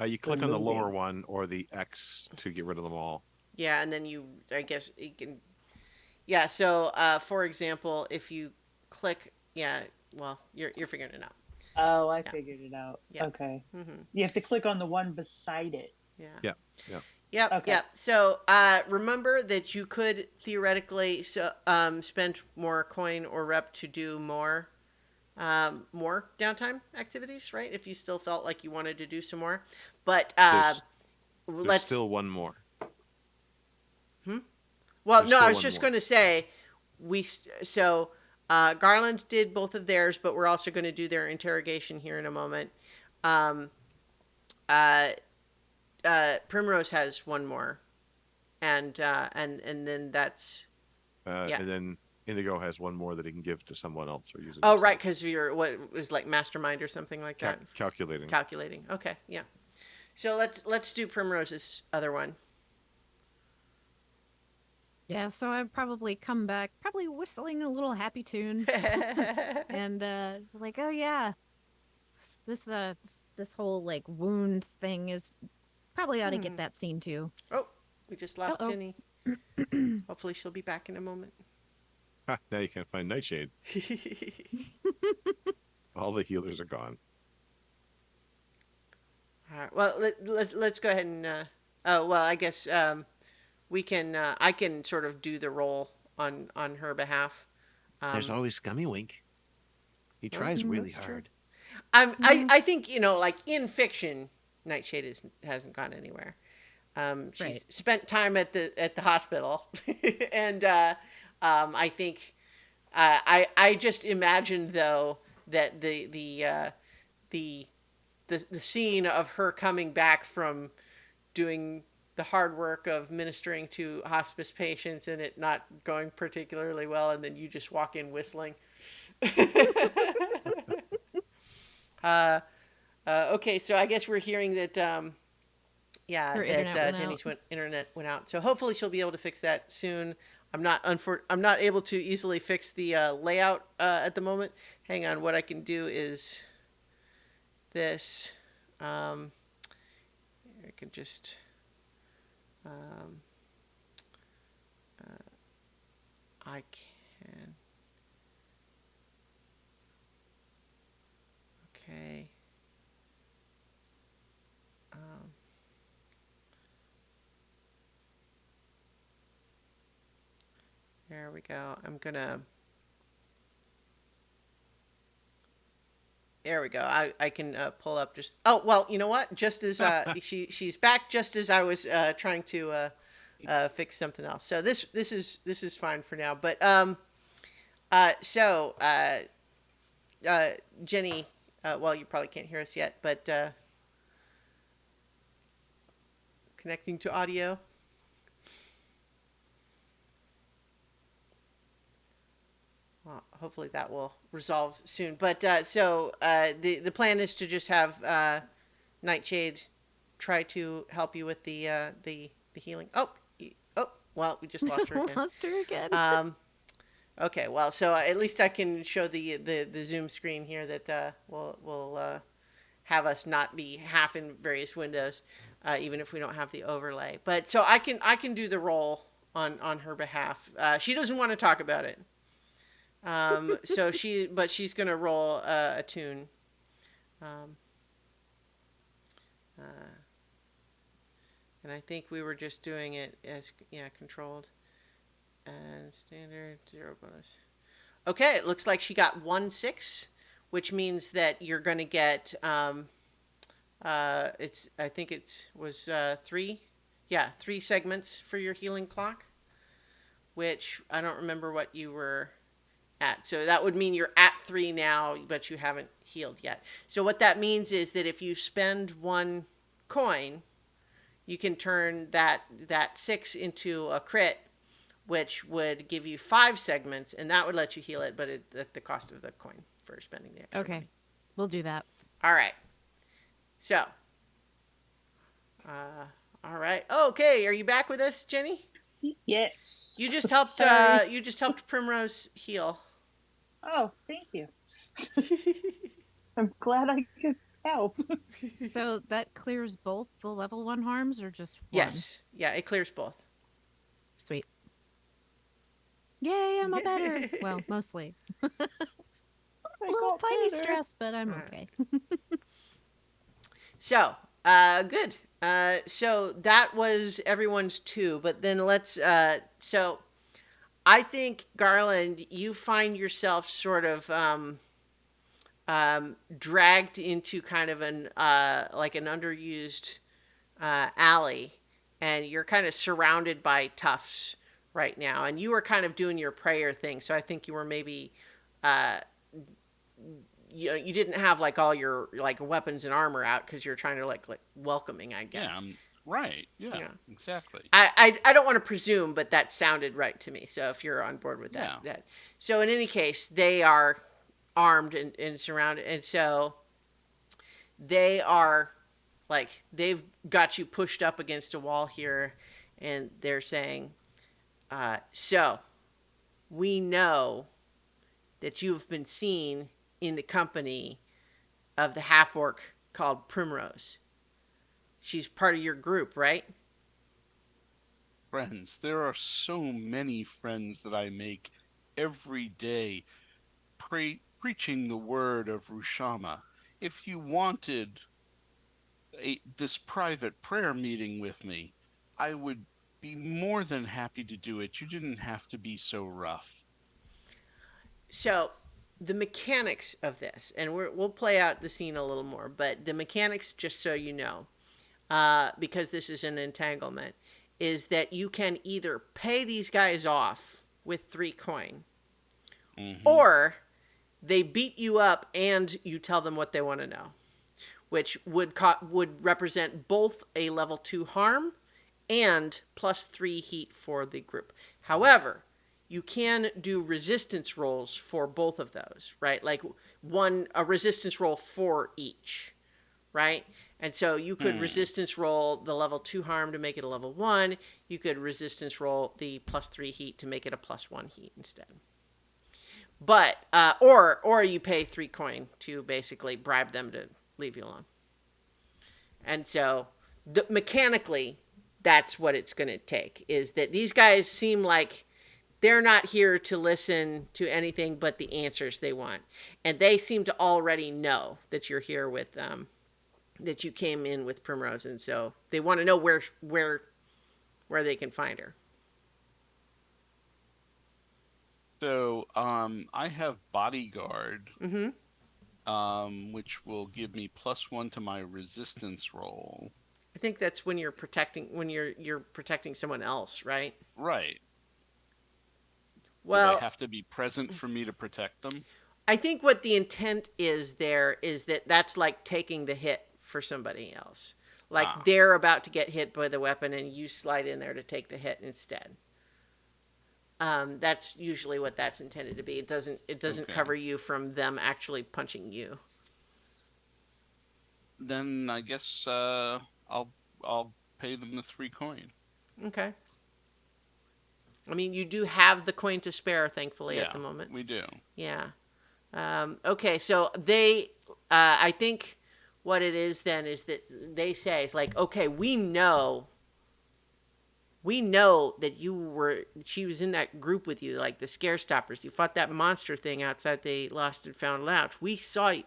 You click on the Removing. lower one or the X to get rid of them all. Yeah, and then I guess you can. Yeah, so for example, if you click, yeah, well, you're figuring it out. Oh, I Yeah. figured it out. Yeah. Okay. Mm-hmm. You have to click on the one beside it. Yeah. Yeah. Yeah. Yep. Okay. Yep. So remember that you could theoretically spend more coin or rep to do more downtime activities, right? If you still felt like you wanted to do some more, but There's let's still one more. Well, There's no, still I was one just more. going to say, Garland did both of theirs, but we're also going to do their interrogation here in a moment. Um, Primrose has one more, and then that's Yeah. And then Indigo has one more that he can give to someone else or use it. oh himself. right, because you're what was like mastermind or something like that. Calculating. Calculating. Okay, yeah. So let's do Primrose's other one. Yeah, so I'd probably come back, probably whistling a little happy tune, and like, oh yeah, this whole like wound thing is probably ought to get that scene too. Oh, we just lost Uh-oh. Jenny. Hopefully she'll be back in a moment. Ha, now you can't find Nightshade. All the healers are gone. All right. Well, let's go ahead and. Oh well, I guess we can. I can sort of do the role on her behalf. There's always Scummy Wink. He tries really that's true. hard. I think like in fiction, Nightshade hasn't gone anywhere. She's Right. spent time at the hospital, and I think I just imagined though that the scene of her coming back from doing the hard work of ministering to hospice patients and it not going particularly well, and then you just walk in whistling. Okay, so I guess we're hearing that Her internet that went Jenny's out. internet went out. So hopefully she'll be able to fix that soon. I'm not able to easily fix the layout at the moment. Hang on, what I can do is this. I can just I can. Okay. There we go. There we go. I can pull up just. Oh well, you know what? Just as she's back, just as I was trying to fix something else. So this is fine for now. But Jenny, well, you probably can't hear us yet, but connecting to audio. Well, hopefully that will resolve soon. But the plan is to just have Nightshade try to help you with the healing. Oh, well, we just lost her again. Lost her again. Okay, well, so at least I can show the Zoom screen here that will have us not be half in various windows, even if we don't have the overlay. But so I can do the role on her behalf. She doesn't want to talk about it. So she's gonna roll a tune. And I think we were just doing it as controlled and standard 0 bonus. Okay, it looks like she got 1-6, which means that you're gonna get I think it was 3 segments for your healing clock. which I don't remember what you were at. So that would mean you're at 3 now, but you haven't healed yet. So what that means is that if you spend 1 coin, you can turn that 6 into a crit, which would give you 5 segments, and that would let you heal it, but at the cost of the coin for spending the extra. Okay, money. we'll do that. All right. So, all right. Okay, are you back with us, Jenny? Yes. You just helped. Sorry. You just helped Primrose heal. Oh, thank you. I'm glad I could help. So that clears both the level 1 harms or just one? Yes. Yeah, it clears both. Sweet. Yay, I'm a better. Well, mostly. A little got tiny better. stress, but I'm Alright. okay. So, good. So that was everyone's 2, but then let's. So, I think Garland, you find yourself sort of dragged into kind of an like an underused alley, and you're kind of surrounded by toughs right now, and you were kind of doing your prayer thing. So I think you were maybe. You didn't have like all your like weapons and armor out because you're trying to like welcoming, I guess. Yeah, right. Yeah, Yeah. exactly. I don't want to presume, but that sounded right to me. So if you're on board with that, Yeah. that. So in any case, they are armed and surrounded, and so they are like they've got you pushed up against a wall here, and they're saying, "So we know that you've been seen in the company of the half orc called Primrose. She's part of your group, right?" Friends. There are so many friends that I make every day preaching the word of Rushama. If you wanted this private prayer meeting with me, I would be more than happy to do it. You didn't have to be so rough. So the mechanics of this, and we'll play out the scene a little more, but the mechanics, just so you know, because this is an entanglement, is that you can either pay these guys off with 3 coin, or they beat you up and you tell them what they want to know, which would represent both a level 2 harm and plus 3 heat for the group. However, you can do resistance rolls for both of those, right? Like a resistance roll for each, right? And so you could resistance roll the level 2 harm to make it a level 1. You could resistance roll the plus 3 heat to make it a plus 1 heat instead. But or you pay 3 coin to basically bribe them to leave you alone. And so mechanically, that's what it's going to take, is that these guys seem like they're not here to listen to anything but the answers they want. And they seem to already know that you're here with that you came in with Primrose, and so they want to know where they can find her. So, I have bodyguard, Mm-hmm. which will give me +1 to my resistance roll. I think that's when you're protecting someone else, right? Right. Well, Do they have to be present for me to protect them? I think what the intent is there is that that's like taking the hit for somebody else. Like they're about to get hit by the weapon and you slide in there to take the hit instead. That's usually what that's intended to be. It doesn't Okay. cover you from them actually punching you. Then I guess I'll pay them the 3 coin. Okay. I mean, you do have the coin to spare, thankfully, at the moment. We do. Yeah. Okay, so they, I think what it is then is that they say, it's like, okay, we know that she was in that group with you, like the Scare Stoppers. You fought that monster thing outside the Lost and Found Lounge. We saw you,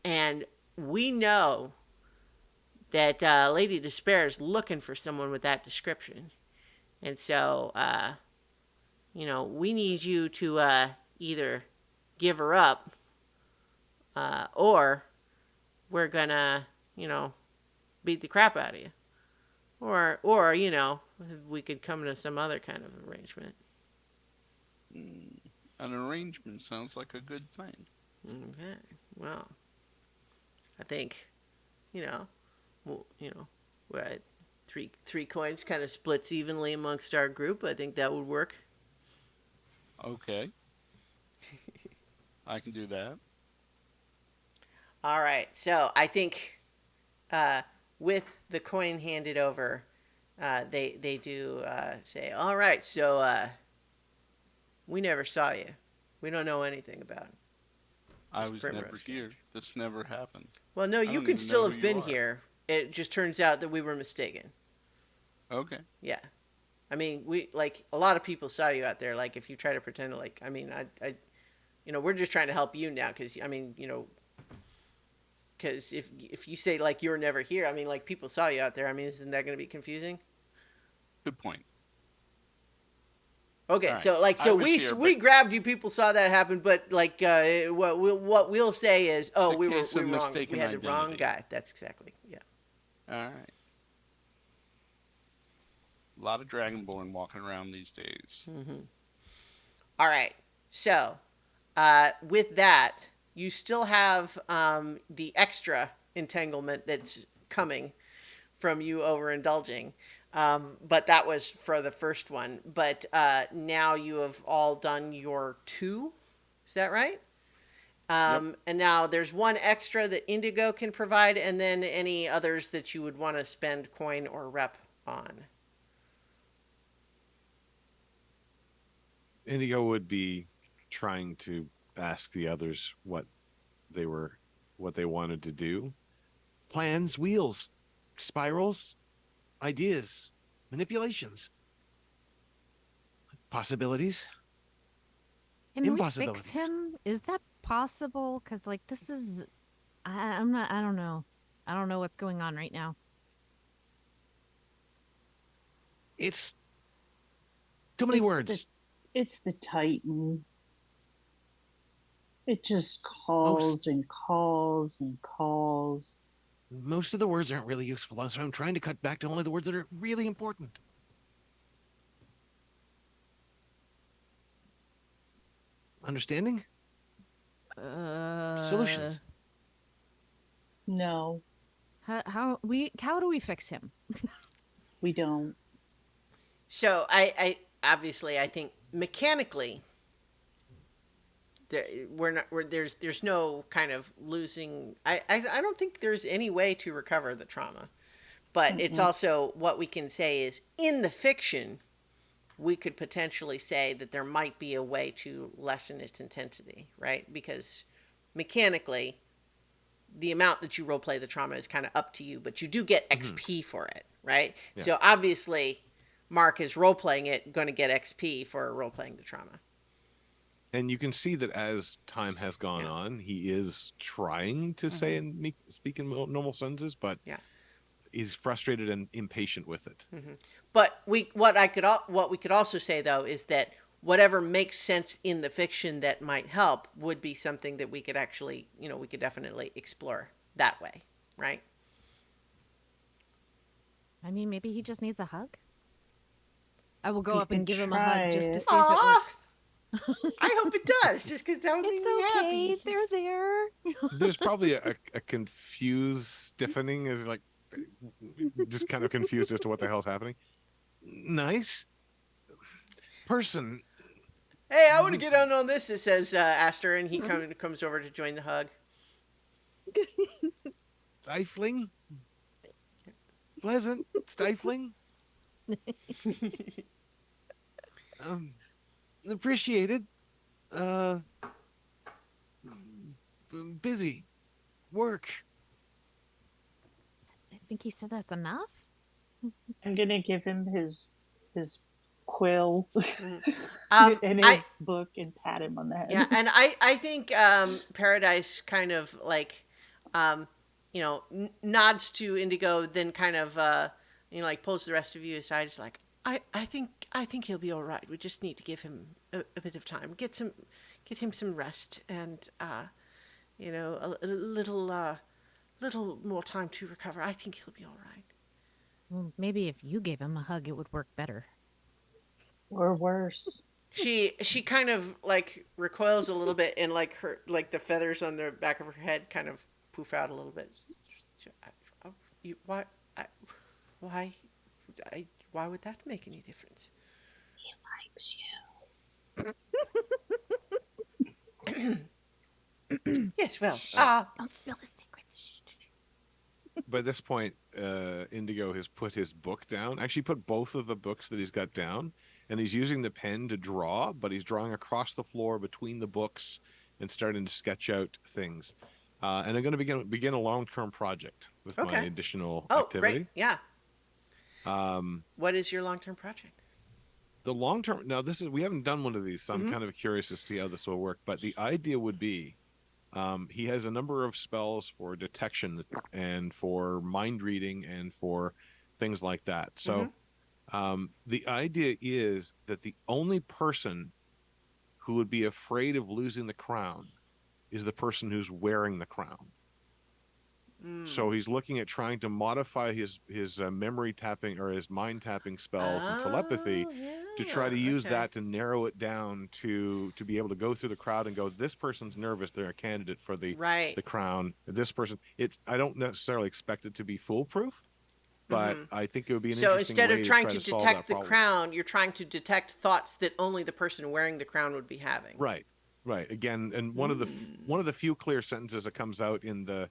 and we know that Lady Despair is looking for someone with that description. And so, we need you to either give her up, or we're gonna, beat the crap out of you. Or we could come to some other kind of arrangement. Mm, an arrangement sounds like a good thing. Okay. Well, I think, you know, what, three coins kind of splits evenly amongst our group. I think that would work. Okay, I can do that. All right. So I think uh, with the coin handed over, they do say, "All right. So we never saw you. We don't know anything about I this was never Primrose here. character." This never happened. Well, no, I you don't could even know still who have you been are. here. It just turns out that we were mistaken. Okay. Yeah. I mean, we like a lot of people saw you out there. Like, if you try to pretend to like, I mean, we're just trying to help you now because I mean, because if you say like you were never here, I mean, like people saw you out there. I mean, isn't that going to be confusing? Good point. Okay, All right. so like I so was we here, we but grabbed you. People saw that happen, but like what we'll say is, oh, it's a we were case we of were wrong. We mistaken had the wrong identity. guy. That's exactly, yeah. All right. A lot of Dragonborn walking around these days. All right. So with that, you still have the extra entanglement that's coming from you overindulging. But that was for the first one. But now you have all done your two. Is that right? Yep. And now there's one extra that Indigo can provide, and then any others that you would want to spend coin or rep on. Indigo would be trying to ask the others they were, what they wanted to do. Plans, wheels, spirals, ideas, manipulations, possibilities, Can we fix impossibilities. him? Is that possible? Because like this is, I'm not. I don't know. I don't know what's going on right now. It's too many It's words. It's the Titan. It just Most calls and calls and calls. most of the words aren't really useful, so I'm trying to cut back to only the words that are really important. Understanding? Solutions. No, How do we fix him? we don't. So I obviously I think mechanically we're not there's no kind of losing. I don't think there's any way to recover the trauma, but it's Mm-mm. also what we can say is in the fiction we could potentially say that there might be a way to lessen its intensity, right? Because mechanically the amount that you roleplay the trauma is kind of up to you, but you do get XP for it, right? Yeah. So obviously, Mark is roleplaying it, going to get XP for roleplaying the trauma. And you can see that as time has gone Yeah. on, he is trying to say and speak in normal sentences, but Yeah. he's frustrated and impatient with it. But what we could also say though is that whatever makes sense in the fiction that might help would be something that we could actually, we could definitely explore that way, right? I mean, maybe he just needs a hug. I will go You up and can give him a try hug just to it. see if it Aw. works. I hope it does, just because that would make It's me okay. happy. They're there. There's probably a confused stiffening, is like just kind of confused as to what the hell's happening. Nice person. Hey, I want to get on this. It says Aster, and he comes over to join the hug. Stifling, pleasant, stifling. Appreciated. Busy. Work. I think he said that's enough. I'm gonna give him his quill Um, and I his book and pat him on the head. Yeah, and I think Paradise kind of like, nods to Indigo, then kind of like pulls the rest of you aside. It's like I think he'll be all right. We just need to give him a bit of time, get him some rest, and a little more time to recover. I think he'll be all right. Well, maybe if you gave him a hug, it would work better. Or worse. She kind of like recoils a little bit, and like her like the feathers on the back of her head kind of poof out a little bit. You why I, why why would that make any difference? He likes Yes, well, Don't spill the secrets. Shh. By this point, Indigo has put his book down. Actually, put both of the books that he's got down, and he's using the pen to draw. But he's drawing across the floor between the books and starting to sketch out things. And I'm going to begin a long-term project with my Okay. additional oh, activity. great, yeah. Um, What is your long-term project? the long term, now this is, we haven't done one of these, so I'm Mhm. kind of curious to see how this will work. But the idea would be, he has a number of spells for detection and for mind reading and for things like that. So the idea is that the only person who would be afraid of losing the crown is the person who's wearing the crown. So he's looking at trying to modify his memory tapping or his mind tapping spells and telepathy Oh, yeah. to try to use okay. that to narrow it down to be able to go through the crowd and go, this person's nervous, they're a candidate for the Right. crown. This person, it's, I don't necessarily expect it to be foolproof, but I think it would be an So interesting instead way of trying try to solve that detect the problem. crown, you're trying to detect thoughts that only the person wearing the crown would be having. Right, right. Again, and one of the few clear sentences that comes out in the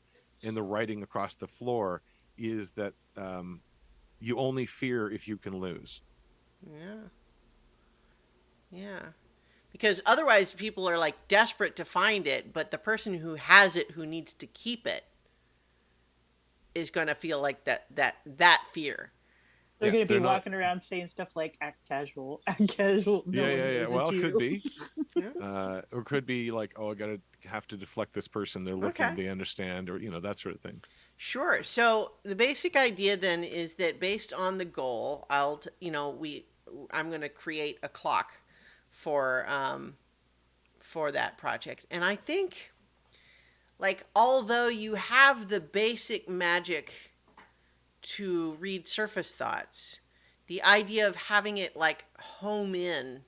writing across the floor is that you only fear if you can lose. Yeah. Yeah. Because otherwise people are like desperate to find it, but the person who has it who needs to keep it is going to feel like that fear. They're Yeah, going to be they're not. walking around saying stuff like "act casual, act casual." No one knows Well, it's it you. could be, Yeah. or could be like, oh, I gotta have to deflect this person. They're looking, Okay. they understand, or that sort of thing. Sure. So the basic idea then is that based on the goal, I'm going to create a clock for that project. And I think like although you have the basic magic to read surface thoughts, the idea of having it like home in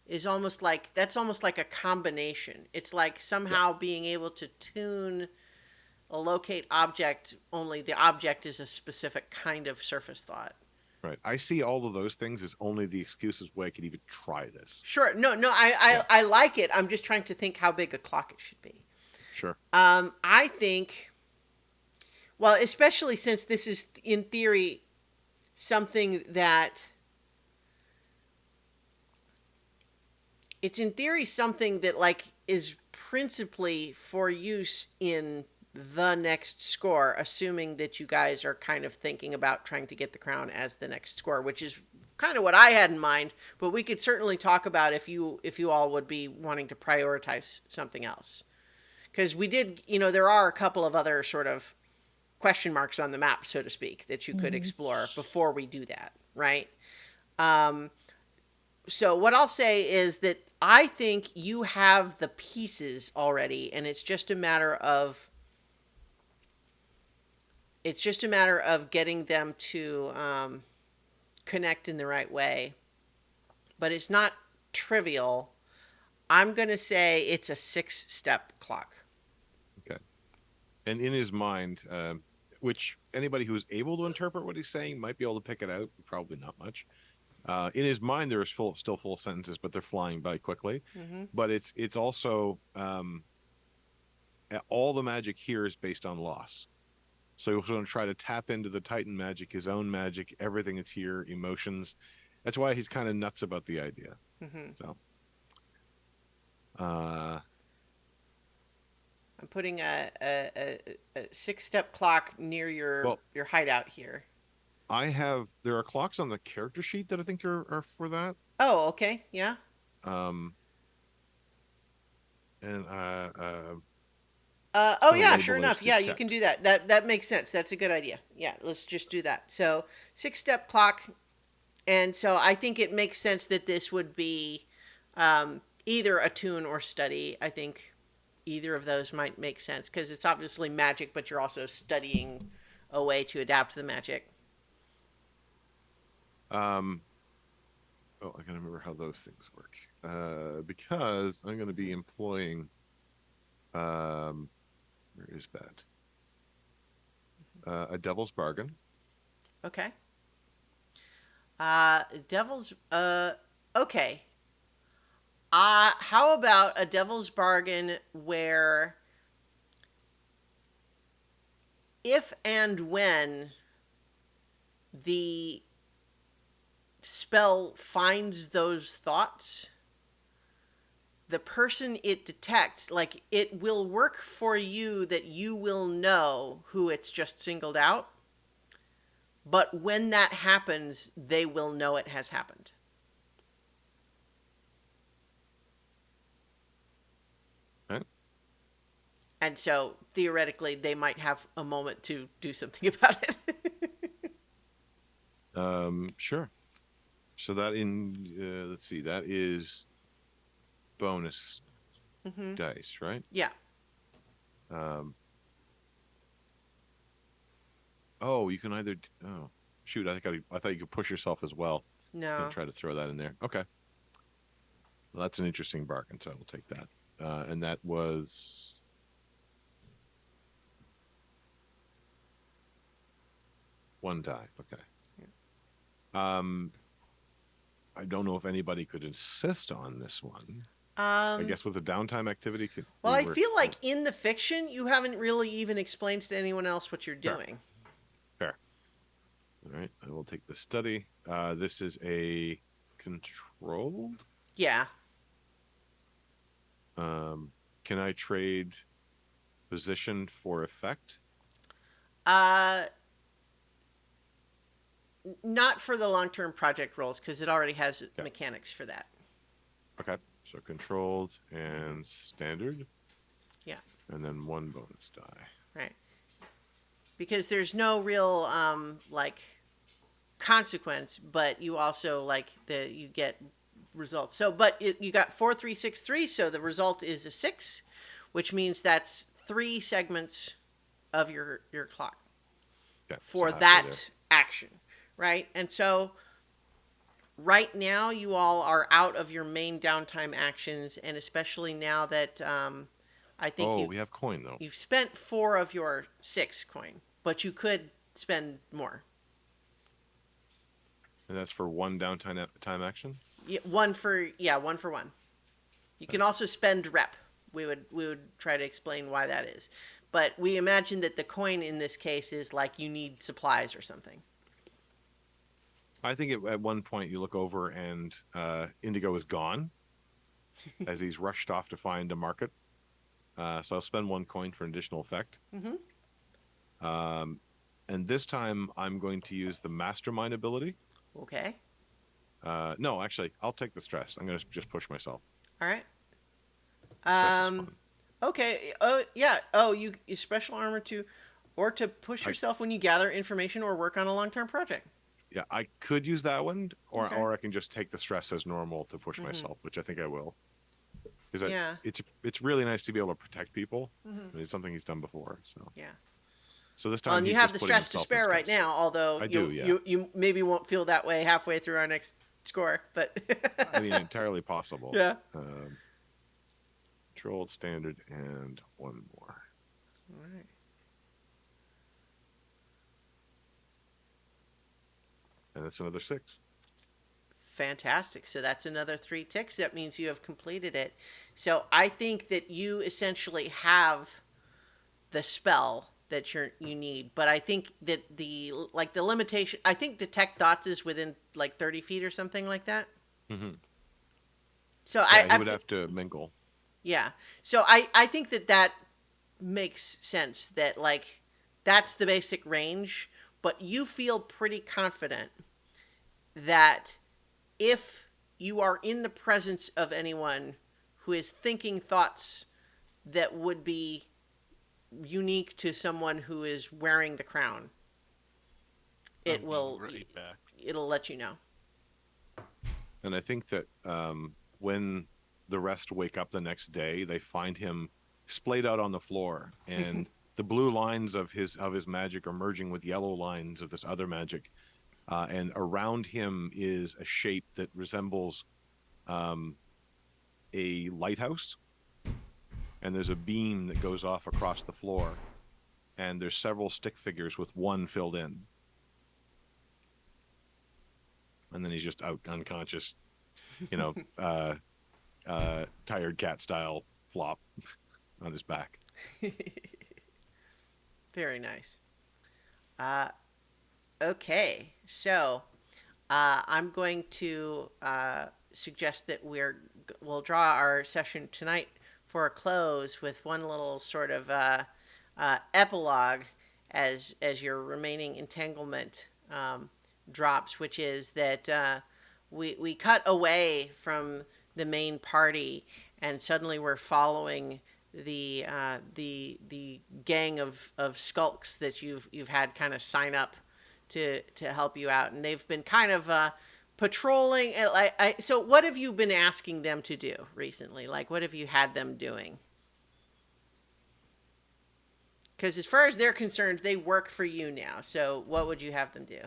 is almost like that's almost like a combination. It's like Yeah, somehow being able to tune a locate object, only the object is a specific kind of surface thought. right. I see all of those things as only the excuses why I could even try this. Sure. No, no, Yeah, I like it. I'm just trying to think how big a clock it should be. sure. I think, well, especially since this is in theory something that it's in theory something that like is principally for use in the next score, assuming that you guys are kind of thinking about trying to get the crown as the next score, which is kind of what I had in mind. But we could certainly talk about if you all would be wanting to prioritize something else, because we did, there are a couple of other sort of question marks on the map, so to speak, that you could explore before we do that, right? So what I'll say is that I think you have the pieces already, and it's just a matter of getting them to connect in the right way. But it's not trivial. I'm going to say it's a 6-step clock. Okay. And in his mind, which anybody who's able to interpret what he's saying might be able to pick it out. Probably not much. In his mind, there's still full sentences, but they're flying by quickly. But it's also all the magic here is based on loss. So he's going to try to tap into the Titan magic, his own magic, everything that's here, emotions. That's why he's kind of nuts about the idea. So, I'm putting a 6-step clock near your hideout here. there are clocks on the character sheet that I think are for that. Oh, okay, yeah. And Oh yeah, label sure those enough. to Yeah, you check. can do that. That makes sense. That's a good idea. Yeah, let's just do that. So 6-step clock, and so I think it makes sense that this would be either attune or study. I think either of those might make sense because it's obviously magic, but you're also studying a way to adapt the magic. I gotta remember how those things work. because I'm going to be employing. Where is that? A devil's bargain. Okay. Devil's. Okay. How about a devil's bargain where if and when the spell finds those thoughts, the person it detects, like it will work for you that you will know who it's just singled out. But when that happens, they will know it has happened. Right? And so theoretically, they might have a moment to do something about it. Sure. So that let's see, that is bonus Mm-hmm. dice, right? Yeah. Um, oh, you can either. Oh, shoot! I thought you could push yourself as well. I'm No. gonna try to throw that in there. Okay. Well, that's an interesting bargain, so I will take that. And that was one die. Okay. I don't know if anybody could insist on this one. I guess with the downtime activity, Well, I feel like in the fiction, you haven't really even explained to anyone else what you're Fair. doing. Fair. All right, I will take the study. This is a controlled. Yeah. Can I trade position for effect? Not for the long-term project roles because it already has Okay. mechanics for that. Okay, so controlled and standard. Yeah. And then one bonus die. Right. Because there's no real like consequence, but you also you get results. So, but you got 4, 3, 6, 3. So the result is a 6, which means that's 3 segments of your clock Yeah, for so halfway that there. action, right? And so right now you all are out of your main downtime actions, and especially now that I think we have coin though. you've spent 4 of your 6 coin, but you could spend more. And that's for one downtime time action. Yeah, one for one. You can also spend rep. We would try to explain why that is, but we imagine that the coin in this case is like you need supplies or something. I think at one point you look over and Indigo is gone, as he's rushed off to find a market. So I'll spend 1 coin for an additional effect. Mm-hmm. And this time I'm going to use the Mastermind ability. Okay. No, actually, I'll take the stress. I'm going to just push myself. All right. Stress is fun. Okay. Oh yeah. Oh, you special armor to push yourself when you gather information or work on a long-term project. Yeah, I could use that one, or Okay. or I can just take the stress as normal to push myself, which I think I will. Because Yeah. it's really nice to be able to protect people. Mm-hmm. It's something he's done before. So Yeah. so this Well, time and he's you have just the putting stress to himself in spare right stress. now, although I do, yeah. you maybe won't feel that way halfway through our next score, but I mean, entirely possible. yeah. Controlled, standard, and one more. All right. And that's another 6. Fantastic. So that's another 3 ticks. That means you have completed it. So I think that you essentially have the spell that you need, but I think that the limitation. I think detect thoughts is within like 30 feet or something like that. Mm-hmm. So Yeah, I he would have to mingle. Yeah. So I think that makes sense that like that's the basic range, but you feel pretty confident that if you are in the presence of anyone who is thinking thoughts that would be unique to someone who is wearing the crown, I'll be right back. it'll let you know. And I think that when the rest wake up the next day, they find him splayed out on the floor, and the blue lines of his magic are merging with yellow lines of this other magic, and around him is a shape that resembles a lighthouse, and there's a beam that goes off across the floor, and there's several stick figures with one filled in. And then he's just out unconscious, tired cat style flop on his back. Very nice. Okay, so I'm going to suggest that we'll draw our session tonight for a close with one little sort of epilogue as your remaining entanglement drops, which is that we cut away from the main party, and suddenly we're following the gang of skulks that you've had kind of sign up to help you out, and they've been kind of patrolling. So what have you been asking them to do recently? Like, what have you had them doing? Because as far as they're concerned, they work for you now. So what would you have them do?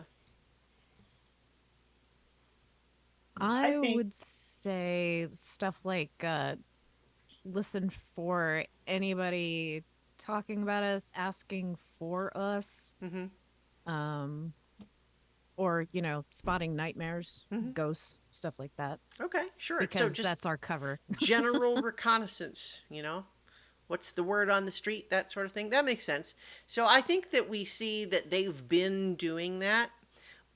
I think- would say stuff like listen for anybody talking about us, asking for us, Mm-hmm. or spotting nightmares, Mhm. ghosts, stuff like that. Okay, sure. Because So just that's our cover. general reconnaissance, what's the word on the street, that sort of thing. That makes sense. So I think that we see that they've been doing that,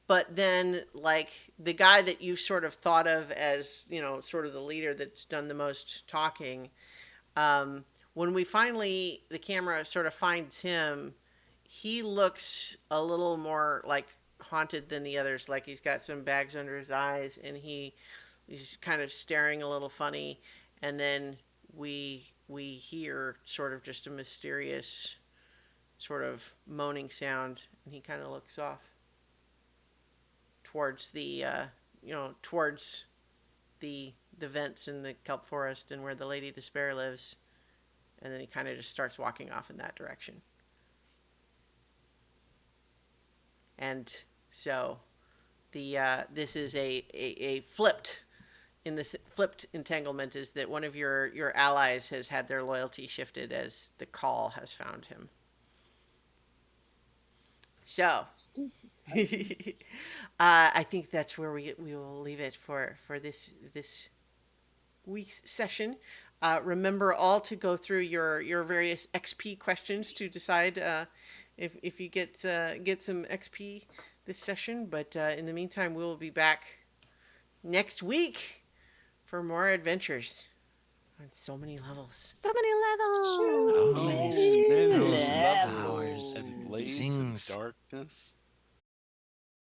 but then like the guy that you've sort of thought of as, sort of the leader that's done the most talking, when the camera sort of finds him, he looks a little more like haunted than the others. Like he's got some bags under his eyes, and he's kind of staring a little funny. And then we hear sort of just a mysterious sort of moaning sound, and he kind of looks off towards towards the vents in the kelp forest and where the Lady Despair lives, and then he kind of just starts walking off in that direction. And so this is a flipped entanglement, is that one of your allies has had their loyalty shifted as the call has found him. So I think that's where we will leave it for this week's session. Remember all to go through your various XP questions to decide if you get some XP this session. But in the meantime, we will be back next week for more adventures on so many levels. So many levels. Oh, Many those levels. levels and blades Things. of darkness.